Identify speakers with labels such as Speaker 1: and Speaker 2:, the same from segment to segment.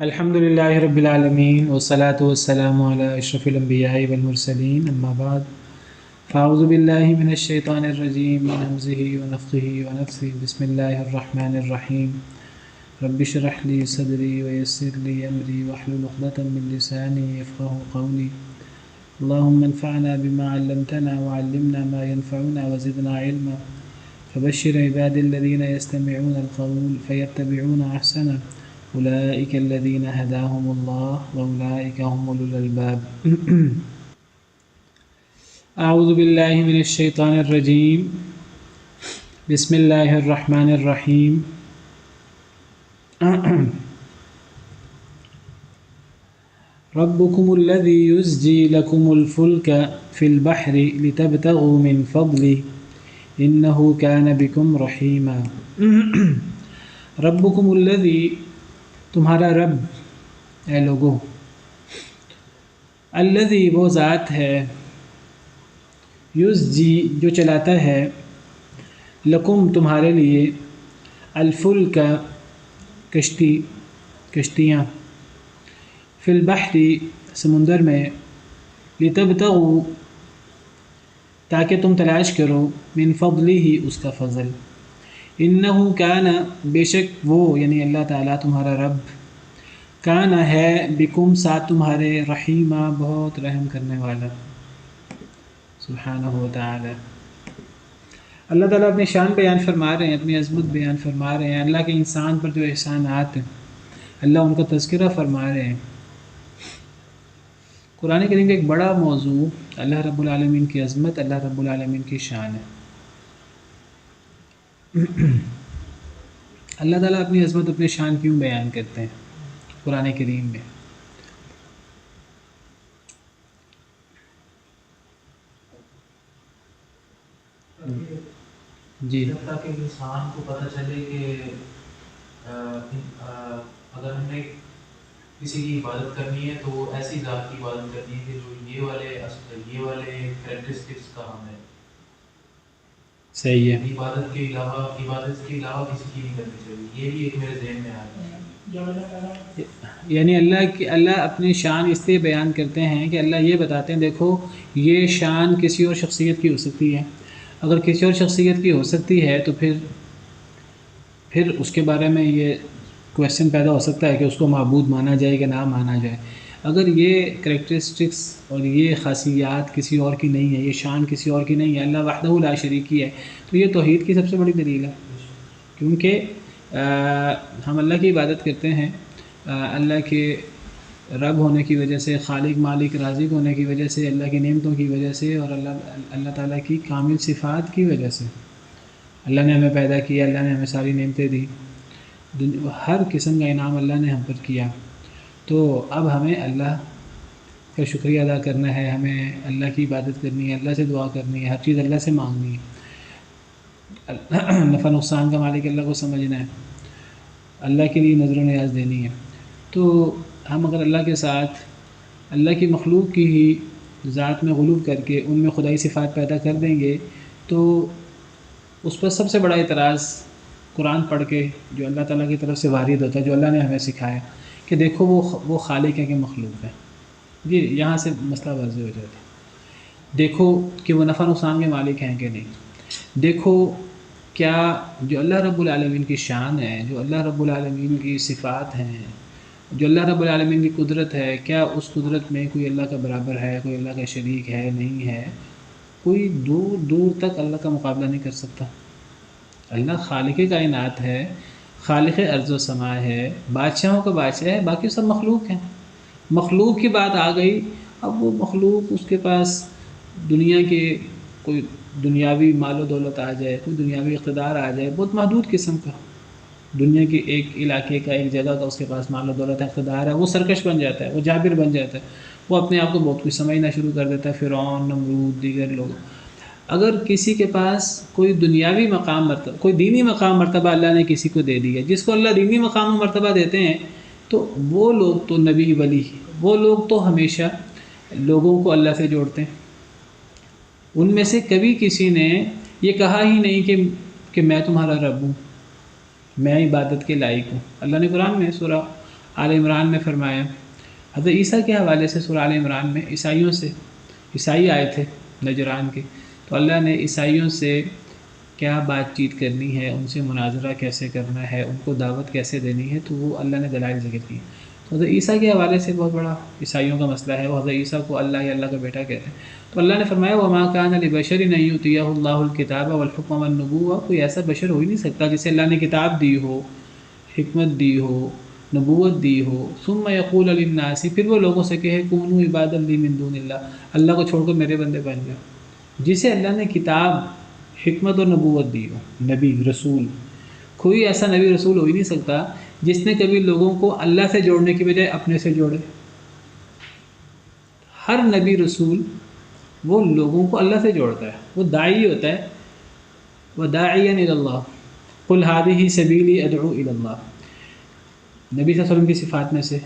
Speaker 1: الحمد لله رب العالمين والصلاة والسلام على أشرف الأنبياء والمرسلين أما بعد فأعوذ بالله من الشيطان الرجيم من همزه ونفخه ونفثه بسم الله الرحمن الرحيم رب اشرح لي صدري ويسر لي أمري واحلل عقدة من لساني يفقهوا قولي اللهم انفعنا بما علمتنا وعلمنا ما ينفعنا وزدنا علما فبشر عبادي الذين يستمعون القول فيتبعون أحسنه أولئك الذين هداهم الله وأولئك هم أولو الألباب أعوذ بالله من الشيطان الرجيم بسم الله الرحمن الرحيم ربكم الذي يزجي لكم الفلك في البحر لتبتغوا من فضله إنه كان بكم رحيما ربكم الذي تمہارا رب اے لوگو الذی وہ ذات ہے یزجی جو چلاتا ہے لکم تمہارے لیے الفلک کشتیاں فی البحر سمندر میں لتبتغوا تاکہ تم تلاش کرو من فضلہ اس کا فضل انہو کان بے شک وہ یعنی اللہ تعالیٰ تمہارا رب کان ہے بکم ساتھ تمہارے رحیمہ بہت رحم کرنے والا سبحانہ و تعالی۔ اللہ تعالیٰ اپنی شان بیان فرما رہے ہیں، اپنی عظمت بیان فرما رہے ہیں، اللہ کے انسان پر جو احسانات ہیں اللہ ان کا تذکرہ فرما رہے ہیں۔ قرآن کریم کا ایک بڑا موضوع اللہ رب العالمین کی عظمت، اللہ رب العالمین کی شان ہے۔ اللہ تعالیٰ اپنی عظمت اپنی شان کیوں بیان کرتے ہیں قرآن کریم میں؟ جی،
Speaker 2: تاکہ انسان کو پتہ چلے کہ اگر ہم نے کسی کی عبادت کرنی ہے تو وہ ایسی ذات کی عبادت کرنی ہے کہ جو یہ والے کریکٹرسٹکس کا ہمیں
Speaker 1: صحیح ہے۔
Speaker 2: عبادت کے علاوہ کسی کی نہیں کرنی چاہیے۔ یہ بھی ایک میرے ذہن میں آ ہے،
Speaker 1: یعنی اللہ اپنی شان اس لیے بیان کرتے ہیں کہ اللہ یہ بتاتے ہیں دیکھو یہ شان کسی اور شخصیت کی ہو سکتی ہے، اگر کسی اور شخصیت کی ہو سکتی ہے تو پھر اس کے بارے میں یہ کویسچن پیدا ہو سکتا ہے کہ اس کو معبود مانا جائے کہ نہ مانا جائے۔ اگر یہ کریکٹرسٹکس اور یہ خاصیات کسی اور کی نہیں ہے، یہ شان کسی اور کی نہیں ہے، اللہ وحدہ لا شریک ہے، تو یہ توحید کی سب سے بڑی دلیل ہے۔ کیونکہ ہم اللہ کی عبادت کرتے ہیں اللہ کے رب ہونے کی وجہ سے، خالق مالک رازق ہونے کی وجہ سے، اللہ کی نعمتوں کی وجہ سے اور اللہ تعالیٰ کی کامل صفات کی وجہ سے۔ اللہ نے ہمیں پیدا کیا، اللہ نے ہمیں ساری نعمتیں دی، ہر قسم کا انعام اللہ نے ہم پر کیا، تو اب ہمیں اللہ کا شکریہ ادا کرنا ہے، ہمیں اللہ کی عبادت کرنی ہے، اللہ سے دعا کرنی ہے، ہر چیز اللہ سے مانگنی ہے، نفع نقصان کا مالک اللہ کو سمجھنا ہے، اللہ کے لیے نظر و نیاز دینی ہے۔ تو ہم اگر اللہ کے ساتھ اللہ کی مخلوق کی ہی ذات میں غلو کر کے ان میں خدائی صفات پیدا کر دیں گے تو اس پر سب سے بڑا اعتراض قرآن پڑھ کے جو اللہ تعالیٰ کی طرف سے وارد ہوتا ہے، جو اللہ نے ہمیں سکھایا کہ دیکھو وہ خالق ہے کہ مخلوق ہے۔ جی، یہاں سے مسئلہ واضح ہو جاتا ہے۔ دیکھو کہ وہ نفع نقصان کے مالک ہیں کہ نہیں، دیکھو کیا جو اللہ رب العالمین کی شان ہے، جو اللہ رب العالمین کی صفات ہیں، جو اللہ رب العالمین کی قدرت ہے، کیا اس قدرت میں کوئی اللہ کا برابر ہے، کوئی اللہ کا شریک ہے، نہیں ہے؟ کوئی دور دور تک اللہ کا مقابلہ نہیں کر سکتا۔ اللہ خالق کائنات ہے، خالق ارض و سماء ہے، بادشاہوں کا بادشاہ ہے، باقی سب مخلوق ہیں۔ مخلوق کی بات آ گئی، اب وہ مخلوق اس کے پاس دنیا کے کوئی دنیاوی مال و دولت آ جائے، کوئی دنیاوی اقتدار آ جائے، بہت محدود قسم کا، دنیا کے ایک علاقے کا ایک جگہ کا اس کے پاس مال و دولت اقتدار ہے، وہ سرکش بن جاتا ہے، وہ جابر بن جاتا ہے، وہ اپنے آپ کو بہت کچھ سمجھنا شروع کر دیتا ہے، فرعون، نمرود، دیگر لوگ۔ اگر کسی کے پاس کوئی دنیاوی مقام مرتبہ، کوئی دینی مقام مرتبہ اللہ نے کسی کو دے دیا، جس کو اللہ دینی مقام و مرتبہ دیتے ہیں، تو وہ لوگ تو نبی ولی، وہ لوگ تو ہمیشہ لوگوں کو اللہ سے جوڑتے ہیں۔ ان میں سے کبھی کسی نے یہ کہا ہی نہیں کہ میں تمہارا رب ہوں، میں عبادت کے لائق ہوں۔ اللہ نے قرآن میں سورہ آل عمران میں فرمایا. حضرت عیسیٰ کے حوالے سے سورہ آل عمران میں عیسائیوں سے، عیسائی آئے تھے نجران کے، تو اللہ نے عیسائیوں سے کیا بات چیت کرنی ہے، ان سے مناظرہ کیسے کرنا ہے، ان کو دعوت کیسے دینی ہے، تو وہ اللہ نے دلائل ذکر کی. تو حضرت عیسیٰ کے حوالے سے بہت بڑا عیسائیوں کا مسئلہ ہے، وہ حضرت عیسیٰ کو اللہ یا اللہ کا بیٹا کہتے ہیں. تو اللہ نے فرمایا وَمَا كَانَ لِبَشَرٍ أَن يُؤْتِيَهُ اللَّهُ الْكِتَابَ وَالْحُكْمَ وَالنُّبُوَّةَ. کوئی ایسا بشر ہو ہی نہیں سکتا جسے اللہ نے کتاب دی ہو، حکمت دی ہو، نبوت دی ہو، ثم یقول للناس، پھر وہ لوگوں سے کہے کونوا عبادا لی من دون اللہ، اللہ کو چھوڑ کر میرے بندے بن جاؤ. جسے اللہ نے کتاب، حکمت اور نبوت دی ہو، نبی رسول، کوئی ایسا نبی رسول ہو ہی نہیں سکتا جس نے کبھی لوگوں کو اللہ سے جوڑنے کی بجائے اپنے سے جوڑے. ہر نبی رسول وہ لوگوں کو اللہ سے جوڑتا ہے، وہ داعی ہوتا ہے. وَدَاعِيًا إِلَى اللَّهِ قُلْ هَٰذِهِ سَبِيلِي أَدْعُو إِلَى اللَّهِ. نبی صلی اللہ علیہ وسلم کی صفات میں سے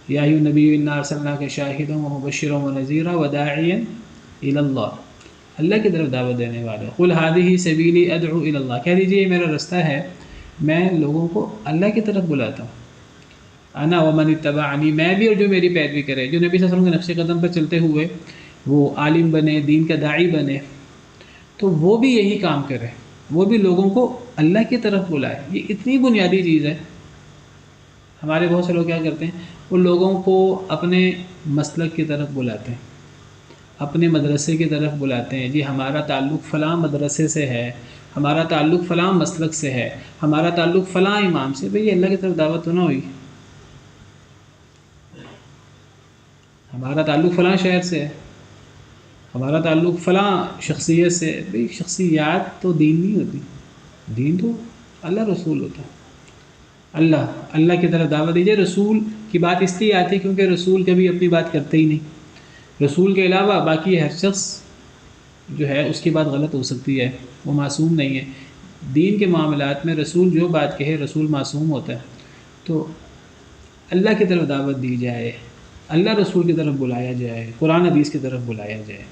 Speaker 1: یا ایھا النبی انا ارسلناک شاہدا ومبشرا ونذیرا وداعیا الی اللہ، اللہ کی طرف دعوت دینے والے. قل هذه سبیلی ادعو الی اللہ، کہہ دیجیے یہ میرا رستہ ہے، میں لوگوں کو اللہ کی طرف بلاتا ہوں. انا ومن اتبعنی، میں بھی اور جو میری پیروی کرے. جو نبی صلی اللہ علیہ وسلم کے نقش قدم پر چلتے ہوئے وہ عالم بنے، دین کا داعی بنے، تو وہ بھی یہی کام کرے، وہ بھی لوگوں کو اللہ کی طرف بلائے. یہ اتنی بنیادی چیز ہے. ہمارے بہت سے لوگ کیا کرتے ہیں، وہ لوگوں کو اپنے مسلک کی طرف بلاتے ہیں، اپنے مدرسے کی طرف بلاتے ہیں. جی ہمارا تعلق فلاں مدرسے سے ہے، ہمارا تعلق فلاں مسلک سے ہے، ہمارا تعلق فلاں امام سے. بھئی اللہ کی طرف دعوت تو نہ ہوئی. ہمارا تعلق فلاں شہر سے ہے، ہمارا تعلق فلاں شخصیت سے. بھئی شخصیات تو دین نہیں ہوتی، دین تو اللہ رسول ہوتا ہے. اللہ کی طرف دعوت دیجیے. رسول کی بات اس لیے آتی ہے کیونکہ رسول کبھی اپنی بات کرتے ہی نہیں. رسول کے علاوہ باقی ہر شخص جو ہے اس کی بات غلط ہو سکتی ہے، وہ معصوم نہیں ہے. دین کے معاملات میں رسول جو بات کہے، رسول معصوم ہوتا ہے. تو اللہ کی طرف دعوت دی جائے، اللہ رسول کی طرف بلایا جائے، قرآن حدیث کی طرف بلایا جائے.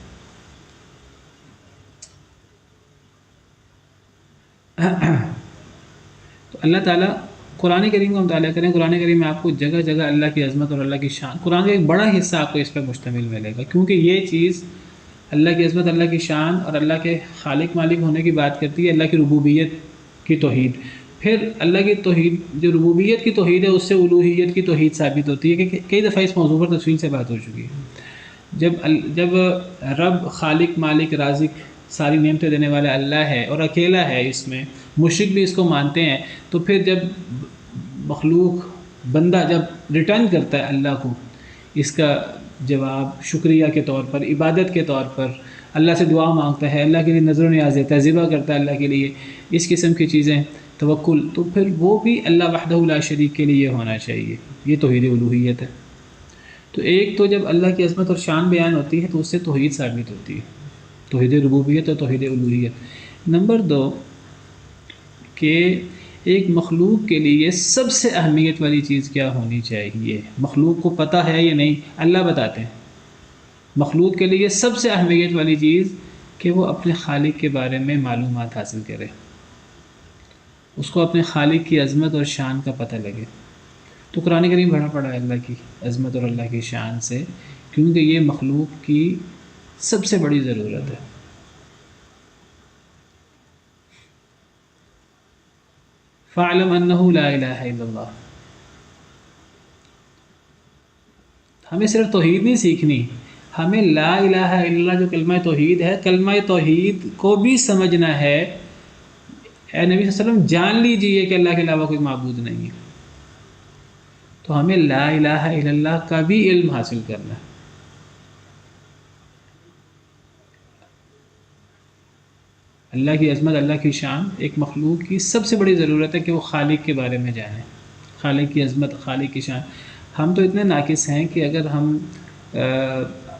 Speaker 1: تو اللہ تعالیٰ قرآن کریم کا مطالعہ کریں. قرآن کریم میں آپ کو جگہ جگہ اللہ کی عظمت اور اللہ کی شان، قرآن کا ایک بڑا حصہ آپ کو اس پہ مشتمل ملے گا، کیونکہ یہ چیز اللہ کی عظمت، اللہ کی شان اور اللہ کے خالق مالک ہونے کی بات کرتی ہے. اللہ کی ربوبیت کی توحید، پھر اللہ کی توحید جو ربوبیت کی توحید ہے اس سے الوہیت کی توحید ثابت ہوتی ہے. کہ کئی دفعہ اس موضوع پر تفصیل سے بات ہو چکی ہے. جب رب خالق مالک رازق ساری نعمتیں دینے والا اللہ ہے اور اکیلا ہے، اس میں مشرک بھی اس کو مانتے ہیں، تو پھر جب مخلوق بندہ جب ریٹرن کرتا ہے اللہ کو، اس کا جواب شکریہ کے طور پر، عبادت کے طور پر اللہ سے دعا مانگتا ہے، اللہ کے لیے نظر و نیاز دیتا ہے، ذبح کرتا ہے اللہ کے لیے، اس قسم کی چیزیں، توکل، تو پھر وہ بھی اللہ وحدہ لا شریک کے لیے ہونا چاہیے. یہ توحید الوہیت ہے. تو ایک تو جب اللہ کی عظمت اور شان بیان ہوتی ہے تو اس سے توحید ثابت ہوتی ہے، توحید ربوبیت اور توحید الوہیت. نمبر 2 کہ ایک مخلوق کے لیے سب سے اہمیت والی چیز کیا ہونی چاہیے، مخلوق کو پتہ ہے یا نہیں، اللہ بتاتے ہیں. مخلوق کے لیے سب سے اہمیت والی چیز کہ وہ اپنے خالق کے بارے میں معلومات حاصل کرے، اس کو اپنے خالق کی عظمت اور شان کا پتہ لگے. تو قرآن کریم بھرا پڑا ہے اللہ کی عظمت اور اللہ کی شان سے، کیونکہ یہ مخلوق کی سب سے بڑی ضرورت ہے. فَاعْلَمْ أَنَّهُ لَا إِلَٰهَ إِلَّا اللَّهُ. ہمیں صرف توحید نہیں سیکھنی، ہمیں لا الہ الا اللہ جو کلمہ توحید ہے، کلمہ توحید کو بھی سمجھنا ہے. اے نبی صلی اللہ علیہ وسلم جان لیجئے کہ اللہ کے علاوہ کوئی معبود نہیں ہے. تو ہمیں لا الہ الا اللہ کا بھی علم حاصل کرنا ہے. اللہ کی عظمت، اللہ کی شان ایک مخلوق کی سب سے بڑی ضرورت ہے کہ وہ خالق کے بارے میں جانیں، خالق کی عظمت، خالق کی شان. ہم تو اتنے ناقص ہیں کہ اگر ہم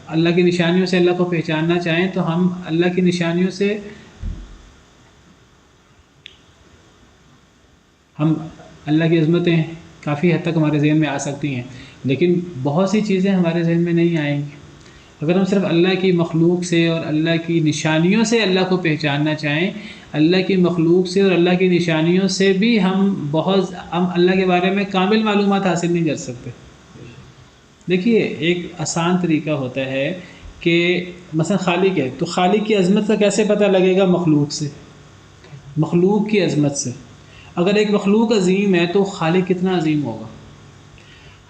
Speaker 1: اللہ کی نشانیوں سے اللہ کو پہچاننا چاہیں تو ہم اللہ کی نشانیوں سے ہم اللہ کی عظمتیں کافی حد تک ہمارے ذہن میں آ سکتی ہیں، لیکن بہت سی چیزیں ہمارے ذہن میں نہیں آئیں گی. اگر ہم صرف اللہ کی مخلوق سے اور اللہ کی نشانیوں سے اللہ کو پہچاننا چاہیں، اللہ کی مخلوق سے اور اللہ کی نشانیوں سے بھی ہم اللہ کے بارے میں کامل معلومات حاصل نہیں کر سکتے۔ دیکھیے ایک آسان طریقہ ہوتا ہے کہ مثلا خالق ہے تو خالق کی عظمت کا کیسے پتہ لگے گا؟ مخلوق سے، مخلوق کی عظمت سے۔ اگر ایک مخلوق عظیم ہے تو خالق کتنا عظیم ہوگا؟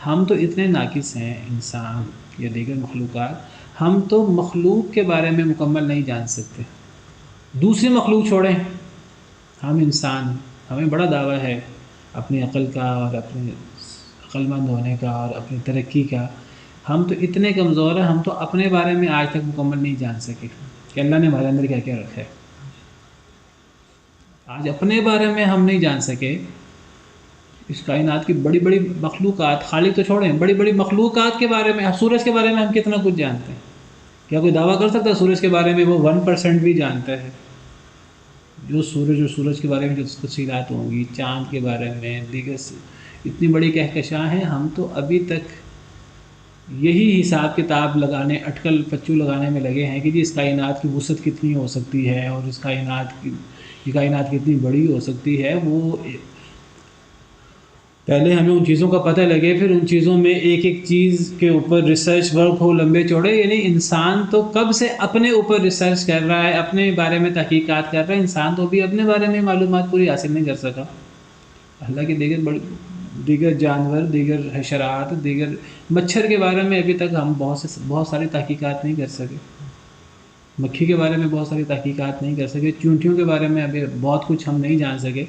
Speaker 1: ہم تو اتنے ناقص ہیں، انسان یا دیگر مخلوقات، ہم تو مخلوق کے بارے میں مکمل نہیں جان سکتے۔ دوسری مخلوق چھوڑیں، ہم انسان، ہمیں بڑا دعویٰ ہے اپنی عقل کا اور اپنے عقل مند ہونے کا اور اپنی ترقی کا، ہم تو اتنے کمزور ہیں، ہم تو اپنے بارے میں آج تک مکمل نہیں جان سکے کہ اللہ نے ہمارے اندر کیا کیا رکھا ہے۔ آج اپنے بارے میں ہم نہیں جان سکے، اس کائنات کی بڑی بڑی مخلوقات، خالق تو چھوڑیں، بڑی بڑی مخلوقات کے بارے میں، سورج کے بارے میں ہم کتنا کچھ جانتے ہیں؟ کیا کوئی دعویٰ کر سکتا ہے سورج کے بارے میں وہ 1% بھی جانتا ہے؟ جو سورج اور سورج کے بارے میں جو تفصیلات ہوں گی، چاند کے بارے میں، دیگر اتنی بڑی کہکشاں ہیں، ہم تو ابھی تک یہی حساب کتاب لگانے، اٹکل پچو لگانے میں لگے ہیں کہ جی اس کائنات کی وسعت کتنی ہو سکتی ہے اور اس کائنات کتنی بڑی ہو سکتی ہے۔ وہ پہلے ہمیں ان چیزوں کا پتہ لگے، پھر ان چیزوں میں ایک ایک چیز کے اوپر ریسرچ ورک ہو لمبے چوڑے۔ یعنی انسان تو کب سے اپنے اوپر ریسرچ کر رہا ہے، اپنے بارے میں تحقیقات کر رہا ہے، انسان تو بھی اپنے بارے میں معلومات پوری حاصل نہیں کر سکا۔ اللہ کے دیگر جانور، دیگر حشرات، دیگر مچھر کے بارے میں ابھی تک ہم بہت ساری تحقیقات نہیں کر سکے، مکھی کے بارے میں بہت ساری تحقیقات نہیں کر سکے، چونٹیوں کے بارے میں ابھی بہت کچھ ہم نہیں جان سکے۔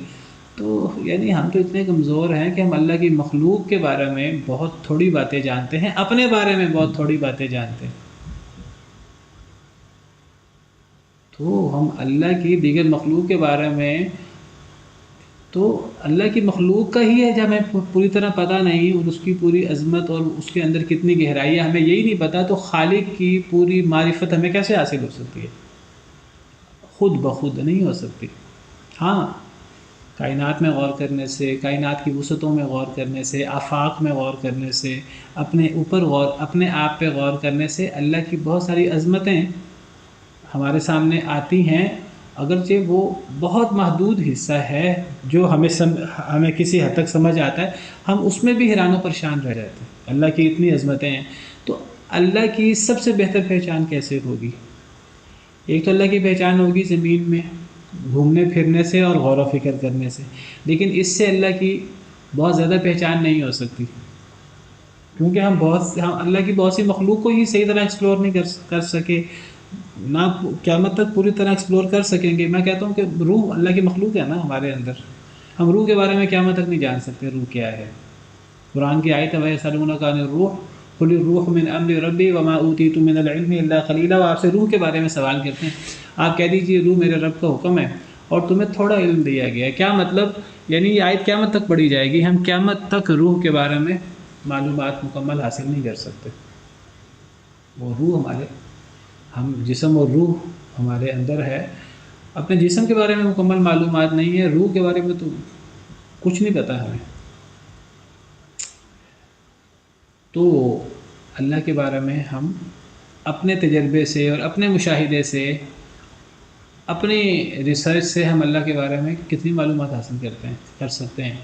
Speaker 1: تو یعنی ہم تو اتنے کمزور ہیں کہ ہم اللہ کی مخلوق کے بارے میں بہت تھوڑی باتیں جانتے ہیں، اپنے بارے میں بہت تھوڑی باتیں جانتے ہیں۔ تو ہم اللہ کی دیگر مخلوق کے بارے میں، تو اللہ کی مخلوق کا ہی ہے جب ہمیں پوری طرح پتہ نہیں، اور اس کی پوری عظمت اور اس کے اندر کتنی گہرائی ہے ہمیں یہی نہیں پتہ، تو خالق کی پوری معرفت ہمیں کیسے حاصل ہو سکتی ہے؟ خود بخود نہیں ہو سکتی۔ ہاں، کائنات میں غور کرنے سے، کائنات کی وسعتوں میں غور کرنے سے، آفاق میں غور کرنے سے، اپنے اوپر غور، اپنے آپ پہ غور کرنے سے اللہ کی بہت ساری عظمتیں ہمارے سامنے آتی ہیں، اگرچہ وہ بہت محدود حصہ ہے جو ہمیں کسی حد تک سمجھ آتا ہے، ہم اس میں بھی حیران و پریشان رہ جاتے ہیں۔ اللہ کی اتنی عظمتیں ہیں، تو اللہ کی سب سے بہتر پہچان کیسے ہوگی؟ ایک تو اللہ کی پہچان ہوگی زمین میں گھومنے پھرنے سے اور غور و فکر کرنے سے، لیکن اس سے اللہ کی بہت زیادہ پہچان نہیں ہو سکتی، کیونکہ ہم اللہ کی بہت سی مخلوق کو ہی صحیح طرح ایکسپلور نہیں کر سکے، نہ قیامت تک پوری طرح ایکسپلور کر سکیں گے۔ میں کہتا ہوں کہ روح اللہ کی مخلوق ہے نا ہمارے اندر، ہم روح کے بارے میں قیامت تک نہیں جان سکتے روح کیا ہے۔ قرآن کی آیت ہے وَيَسْأَلُونَكَ عَنِ الرُّوحِ قُلِ الرُّوحُ مِنْ أَمْرِ رَبِّي وَمَا أُوتِيتُم مِّنَ الْعِلْمِ إِلَّا قَلِيلًا، وہ آپ سے روح کے بارے میں سوال کرتے ہیں، آپ کہہ دیجیے روح میرے رب کا حکم ہے اور تمہیں تھوڑا علم دیا گیا ہے۔ کیا مطلب؟ یعنی یہ آیت قیامت تک پڑھی جائے گی، ہم قیامت تک روح کے بارے میں معلومات مکمل حاصل نہیں کر سکتے۔ وہ روح ہم جسم اور روح ہمارے اندر ہے، اپنے جسم کے بارے میں مکمل معلومات نہیں ہے، روح کے بارے میں تو کچھ نہیں پتہ ہمیں۔ تو اللہ کے بارے میں ہم اپنے تجربے سے اور اپنے مشاہدے سے، اپنی ریسرچ سے ہم اللہ کے بارے میں کتنی معلومات حاصل کر سکتے ہیں۔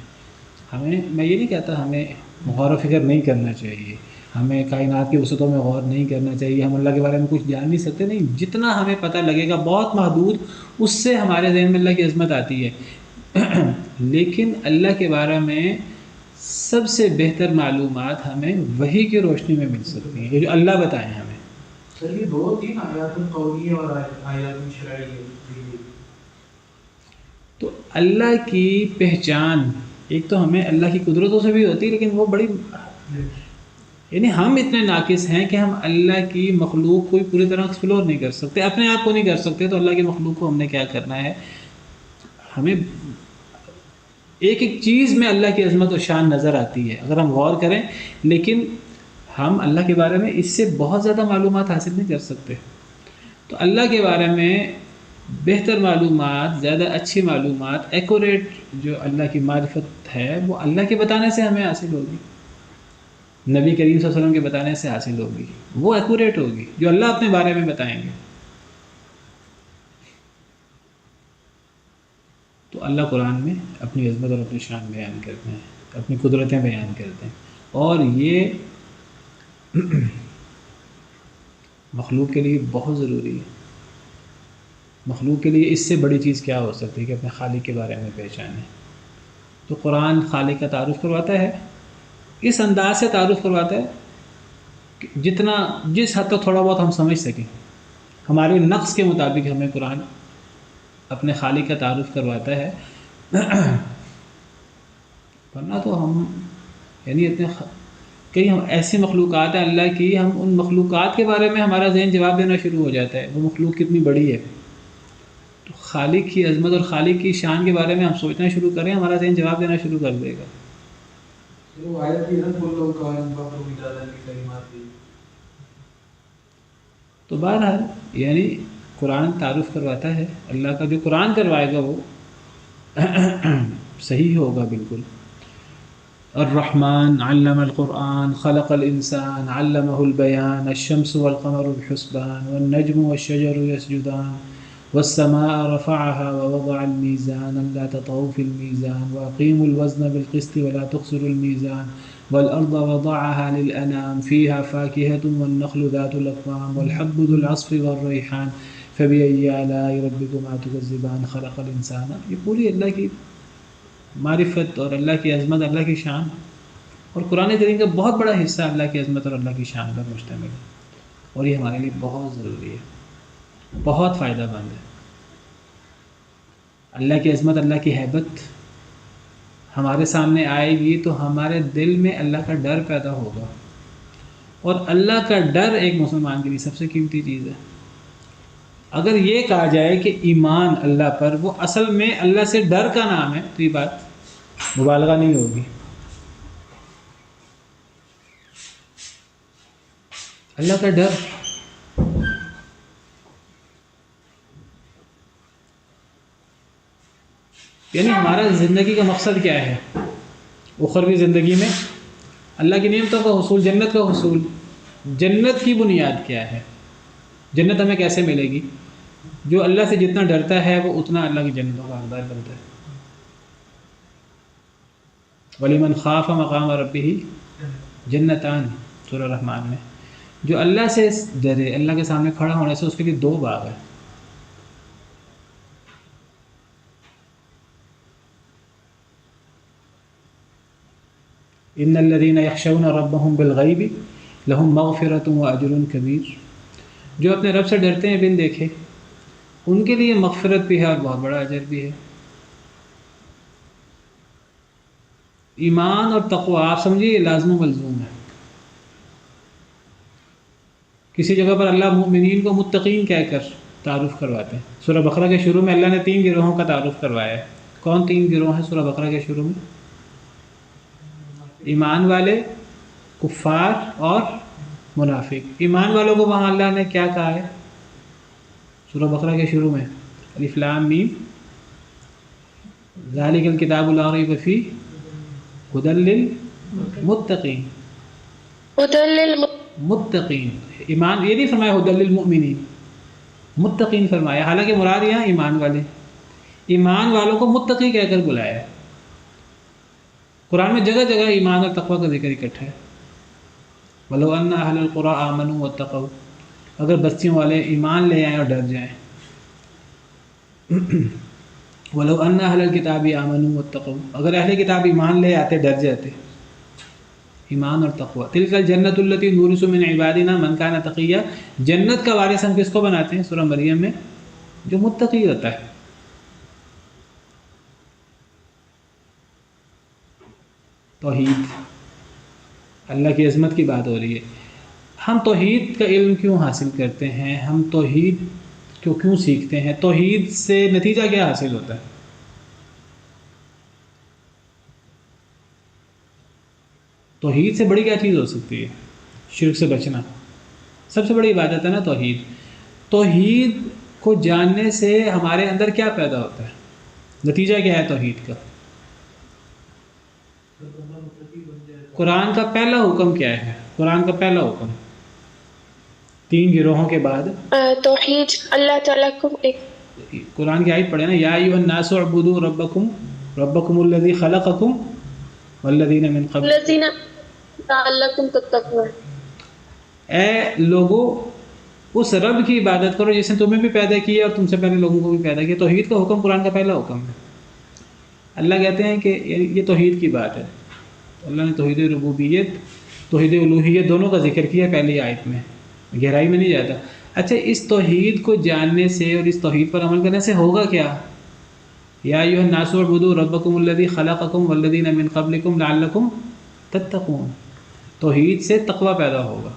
Speaker 1: میں یہ نہیں کہتا ہمیں غور و فکر نہیں کرنا چاہیے، ہمیں کائنات کی وسعتوں میں غور نہیں کرنا چاہیے، ہم اللہ کے بارے میں کچھ جان نہیں سکتے، نہیں، جتنا ہمیں پتہ لگے گا بہت محدود، اس سے ہمارے ذہن میں اللہ کی عظمت آتی ہے۔ لیکن اللہ کے بارے میں سب سے بہتر معلومات ہمیں وحی کی روشنی میں مل سکتی ہیں، جو اللہ بتائیں ہمیں۔
Speaker 2: سر یہ دو تین آیات قولیہ اور آیات شرعیہ،
Speaker 1: تو اللہ کی پہچان ایک تو ہمیں اللہ کی قدرتوں سے بھی ہوتی ہے، لیکن وہ بڑی، یعنی ہم اتنے ناقص ہیں کہ ہم اللہ کی مخلوق کو پوری طرح ایکسپلور نہیں کر سکتے، اپنے آپ کو نہیں کر سکتے، تو اللہ کی مخلوق کو ہم نے کیا کرنا ہے؟ ہمیں ایک ایک چیز میں اللہ کی عظمت و شان نظر آتی ہے اگر ہم غور کریں، لیکن ہم اللہ کے بارے میں اس سے بہت زیادہ معلومات حاصل نہیں کر سکتے۔ تو اللہ کے بارے میں بہتر معلومات، زیادہ اچھی معلومات، ایکوریٹ جو اللہ کی معرفت ہے، وہ اللہ کے بتانے سے ہمیں حاصل ہوگی، نبی کریم صلی اللہ علیہ وسلم کے بتانے سے حاصل ہوگی، وہ ایکوریٹ ہوگی جو اللہ اپنے بارے میں بتائیں گے۔ تو اللہ قرآن میں اپنی عظمت اور اپنی شان بیان کرتے ہیں، اپنی قدرتیں بیان کرتے ہیں، اور یہ مخلوق کے لیے بہت ضروری ہے۔ مخلوق کے لیے اس سے بڑی چیز کیا ہو سکتی ہے کہ اپنے خالق کے بارے میں پہچانے۔ تو قرآن خالق کا تعارف کرواتا ہے، اس انداز سے تعارف کرواتا ہے کہ جس حد تک تھوڑا بہت ہم سمجھ سکیں، ہمارے نقص کے مطابق ہمیں قرآن اپنے خالق کا تعارف کرواتا ہے۔ ورنہ تو ہم یعنی کئی ہم ایسی مخلوقات ہیں اللہ کی، ہم ان مخلوقات کے بارے میں ہمارا ذہن جواب دینا شروع ہو جاتا ہے، وہ مخلوق کتنی بڑی ہے۔ تو خالق کی عظمت اور خالق کی شان کے بارے میں ہم سوچنا شروع کریں، ہمارا ذہن جواب دینا شروع کر دے گا۔ تو بہرحال یعنی قرآن تعارف کرواتا ہے اللہ کا، جو قرآن کروائے گا وہ صحیح ہوگا بالکل۔ الرحمن علم القرآن خلق الانسان علمه البیان الشمس والقمر بحسبان والنجم والشجر يسجدان والسماء رفعها ووضع الميزان الا تطغوا في الميزان واقيموا الوزن بالقسط ولا تخسروا الميزان والارض وضعها للانام فيها فاكهة والنخل ذات الاكمام والحب ذو العصف والريحان فبأي آلاء ربكما تكذبان خلق الانسان۔ یہ پوری اللہ کی معرفت اور اللہ کی عظمت، اللہ کی شان، اور قرآن کریم کا بہت بڑا حصہ اللہ کی عظمت اور اللہ کی شان پر مشتمل ہے، اور یہ ہمارے لیے بہت ضروری ہے، بہت فائدہ مند ہے۔ اللہ کی عظمت، اللہ کی ہیبت ہمارے سامنے آئے گی تو ہمارے دل میں اللہ کا ڈر پیدا ہوگا، اور اللہ کا ڈر ایک مسلمان کے لیے سب سے قیمتی چیز ہے۔ اگر یہ کہا جائے کہ ایمان اللہ پر وہ اصل میں اللہ سے ڈر کا نام ہے تو یہ بات مبالغہ نہیں ہوگی۔ اللہ کا ڈر، یعنی ہمارا زندگی کا مقصد کیا ہے، اخروی زندگی میں اللہ کی نعمتوں کا حصول، جنت کا حصول۔ جنت کی بنیاد کیا ہے؟ جنت ہمیں کیسے ملے گی؟ جو اللہ سے جتنا ڈرتا ہے وہ اتنا اللہ کی جنتوں کا حقدار بنتا ہے۔ وَلِمَنْ خَافَ مَقَامَ رَبِّهِ جنتان، سورہ رحمان میں، جو اللہ سے ڈرے، اللہ کے سامنے کھڑا ہونے سے اس کے لیے 2 باغ ہیں۔ ان الذين يخشون ربهم بالغیب لهم مغفرة واجر کبیر، جو اپنے رب سے ڈرتے ہیں بن دیکھے ان کے لیے مغفرت بھی ہے اور بہت بڑا اجر بھی ہے۔ ایمان اور تقوی آپ سمجھیے یہ لازم و ملزوم ہے۔ کسی جگہ پر اللہ مومنین کو متقین کہہ کر تعارف کرواتے ہیں۔ سورہ بقرہ کے شروع میں اللہ نے 3 گروہوں کا تعارف کروایا ہے۔ کون 3 گروہ ہیں سورہ بقرہ کے شروع میں؟ ایمان والے، کفار اور منافق۔ ایمان والوں کو وہاں اللہ نے کیا کہا ہے سورہ بقرہ کے شروع میں؟ الف لام میم ذالک الکتاب لا ریب فیہ ھدی للمتقین۔ متقین، ایمان یہ نہیں فرمایا ھدی للمؤمنین، متقین فرمایا، حالانکہ مراد یہاں ایمان والے، ایمان والوں کو متقی کہہ کر بلایا ہے۔ قرآن میں جگہ جگہ ایمان اور تقوی کا ذکر اکٹھا ہے۔ وَلَوْ أَنَّ أَهْلَ الْقُرَىٰ آمَنُوا وَاتَّقَوْا، اگر بستیوں والے ایمان لے آئیں اور ڈر جائیں۔ وَلَوْ أَنَّ أَهْلَ الْكِتَابِ آمَنُوا وَاتَّقَوْا، اگر اہل کتاب ایمان لے آتے ڈر جاتے۔ ایمان اور تقوی، تِلْكَ الْجَنَّةُ الَّتِي نُورِثُ مِنْ عِبَادِنَا مَنْ كَانَ تَقِيًّا، جنت کا وارث ہم کس کو بناتے ہیں سورہ مریم میں؟ جو متقی ہوتا ہے۔ توحید، اللہ کی عظمت کی بات ہو رہی ہے۔ ہم توحید کا علم کیوں حاصل کرتے ہیں؟ ہم توحید کو کیوں سیکھتے ہیں؟ توحید سے نتیجہ کیا حاصل ہوتا ہے؟ توحید سے بڑی کیا چیز ہو سکتی ہے؟ شرک سے بچنا، سب سے بڑی عبادت ہے نا توحید۔ توحید کو جاننے سے ہمارے اندر کیا پیدا ہوتا ہے؟ نتیجہ کیا ہے توحید کا؟ قرآن کا پہلا حکم کیا ہے؟ قرآن کا پہلا حکم 3 گروہوں کے بعد
Speaker 3: توحید، اللہ تعالیٰ کو ایک
Speaker 1: قرآن کی آیت پڑھے نا، یا ایھا الناس اعبدوا ربکم الذی خلقکم والذین من قبل،
Speaker 3: الذین لعلکم تتقون،
Speaker 1: اے لوگوں اس رب کی عبادت کرو جس نے تمہیں بھی پیدا کیا اور تم سے پہلے لوگوں کو بھی پیدا کیا۔ توحید کا حکم قرآن کا پہلا حکم ہے۔ اللہ کہتے ہیں کہ یہ توحید کی بات ہے۔ اللہ نے توحید ربوبیت، توحید الوہیت دونوں کا ذکر کیا پہلی آیت میں، گہرائی میں نہیں جاتا۔ اچھا، اس توحید کو جاننے سے اور اس توحید پر عمل کرنے سے ہوگا کیا؟ یا ایھا الناس اعبدوا ربکم الذی خلقکم والذین من قبلکم لعلکم تتقون، توحید سے تقوی پیدا ہوگا۔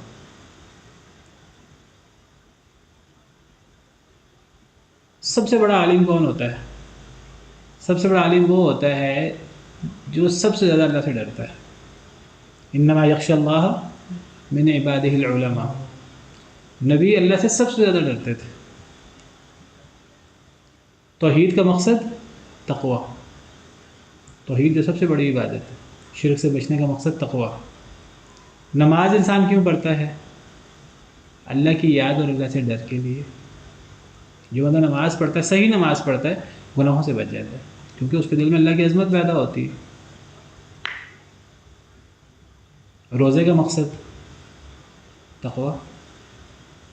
Speaker 1: سب سے بڑا عالم کون ہوتا ہے؟ سب سے بڑا عالم وہ ہوتا ہے جو سب سے زیادہ اللہ سے ڈرتا ہے۔ انما یخشی اللہ من عبادہ العلماء، نبی اللہ سے سب سے زیادہ ڈرتے تھے۔ توحید کا مقصد تقوی، توحید جو سب سے بڑی عبادت ہے، شرک سے بچنے کا مقصد تقوی۔ نماز انسان کیوں پڑھتا ہے؟ اللہ کی یاد اور اللہ سے ڈر کے لیے۔ جو بندہ نماز پڑھتا ہے، صحیح نماز پڑھتا ہے، گناہوں سے بچ جاتا ہے، کیونکہ اس کے دل میں اللہ کی عظمت پیدا ہوتی ہے۔ روزے کا مقصد تقوی،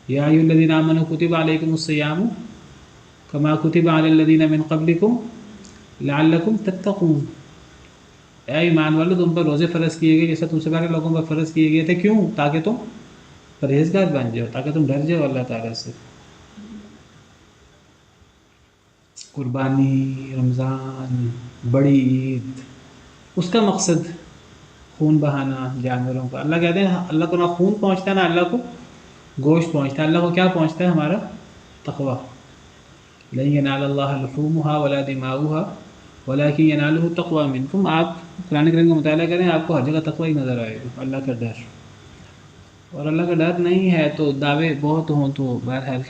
Speaker 1: یا ایھا الذین آمنوا کتب علیکم الصیام کما کتب علی الذین من قبلکم لعلکم تتقون، اے ایمان والو تم پر روزے فرض کیے گئے جیسا تم سے پہلے لوگوں پر فرض کیے گئے تھے۔ کیوں؟ تاکہ تم پرہیزگار بن جاؤ، تاکہ تم ڈر جاؤ اللہ تعالیٰ سے۔ قربانی، رمضان، بڑی عید، اس کا مقصد خون بہانا جانوروں کا۔ اللہ کہتے ہیں اللہ کو نہ خون پہنچتا ہے نہ اللہ کو گوشت پہنچتا ہے، اللہ کو کیا پہنچتا ہے؟ ہمارا تقوی۔ لن ینال اللہ لحومها ولا دماؤها ولکن ینالہ التقوی منکم۔ آپ قرآن کریم کا مطالعہ کریں، آپ کو ہر جگہ تقوی ہی نظر آئے گا، اللہ کا ڈر۔ اور اللہ کا ڈر نہیں ہے تو دعوے بہت ہوں تو بہرحال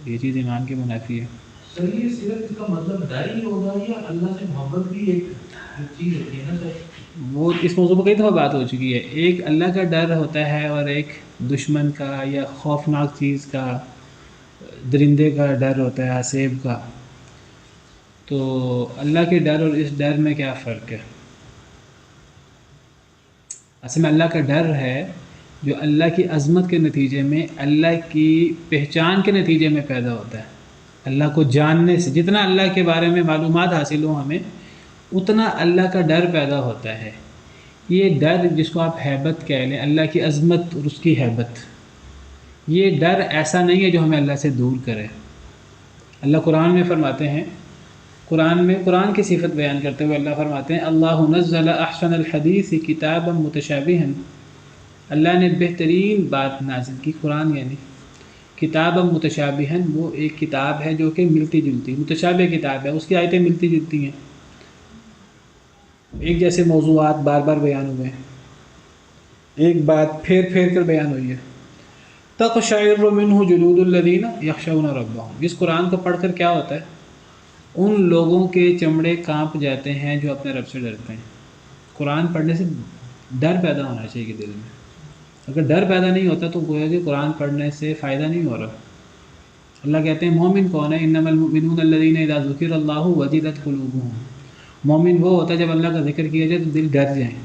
Speaker 1: یہ چیز ایمان کے منافی ہے۔
Speaker 2: سر یہ صرف اس کا مطلب ڈر ہی ہوگا یا اللہ سے محبت بھی ایک چیز ہوتی ہے نا سر؟
Speaker 1: وہ اس موضوع پر کئی دفعہ بات ہو چکی ہے۔ ایک اللہ کا ڈر ہوتا ہے اور ایک دشمن کا یا خوفناک چیز کا، درندے کا ڈر ہوتا ہے، حسیب کا۔ تو اللہ کے ڈر اور اس ڈر میں کیا فرق ہے؟ اصل میں اللہ کا ڈر ہے جو اللہ کی عظمت کے نتیجے میں، اللہ کی پہچان کے نتیجے میں پیدا ہوتا ہے۔ اللہ کو جاننے سے جتنا اللہ کے بارے میں معلومات حاصل ہوں ہمیں، اتنا اللہ کا ڈر پیدا ہوتا ہے۔ یہ ڈر جس کو آپ ہیبت کہہ لیں، اللہ کی عظمت اور اس کی ہیبت، یہ ڈر ایسا نہیں ہے جو ہمیں اللہ سے دور کرے۔ اللہ قرآن میں فرماتے ہیں، قرآن کی صفت بیان کرتے ہوئے اللہ فرماتے ہیں اللہ نزل احسن الحدیث کتابا متشابہا، اللہ نے بہترین بات نازل کی، قرآن یعنی کتابا متشابہا، وہ ایک کتاب ہے جو کہ ملتی جلتی، متشابہ کتاب ہے، اس کی آیتیں ملتی جلتی ہیں، ایک جیسے موضوعات بار بار بیان ہوئے ہیں، ایک بات پھیر پھیر کر بیان ہوئی ہے۔ تقشعر منہ جلود الذین یخشون ربہم، اس قرآن کو پڑھ کر کیا ہوتا ہے؟ ان لوگوں کے چمڑے کانپ جاتے ہیں جو اپنے رب سے ڈرتے ہیں۔ قرآن پڑھنے سے ڈر پیدا ہونا چاہیے دل میں۔ اگر ڈر پیدا نہیں ہوتا تو گویا کہ قرآن پڑھنے سے فائدہ نہیں ہو رہا۔ اللہ کہتے ہیں مومن کون ہے؟ انما المؤمنون الذین اذا ذکر اللہ وجلت قلوبهم، مومن وہ ہوتا ہے جب اللہ کا ذکر کیا جائے تو دل ڈر جائیں۔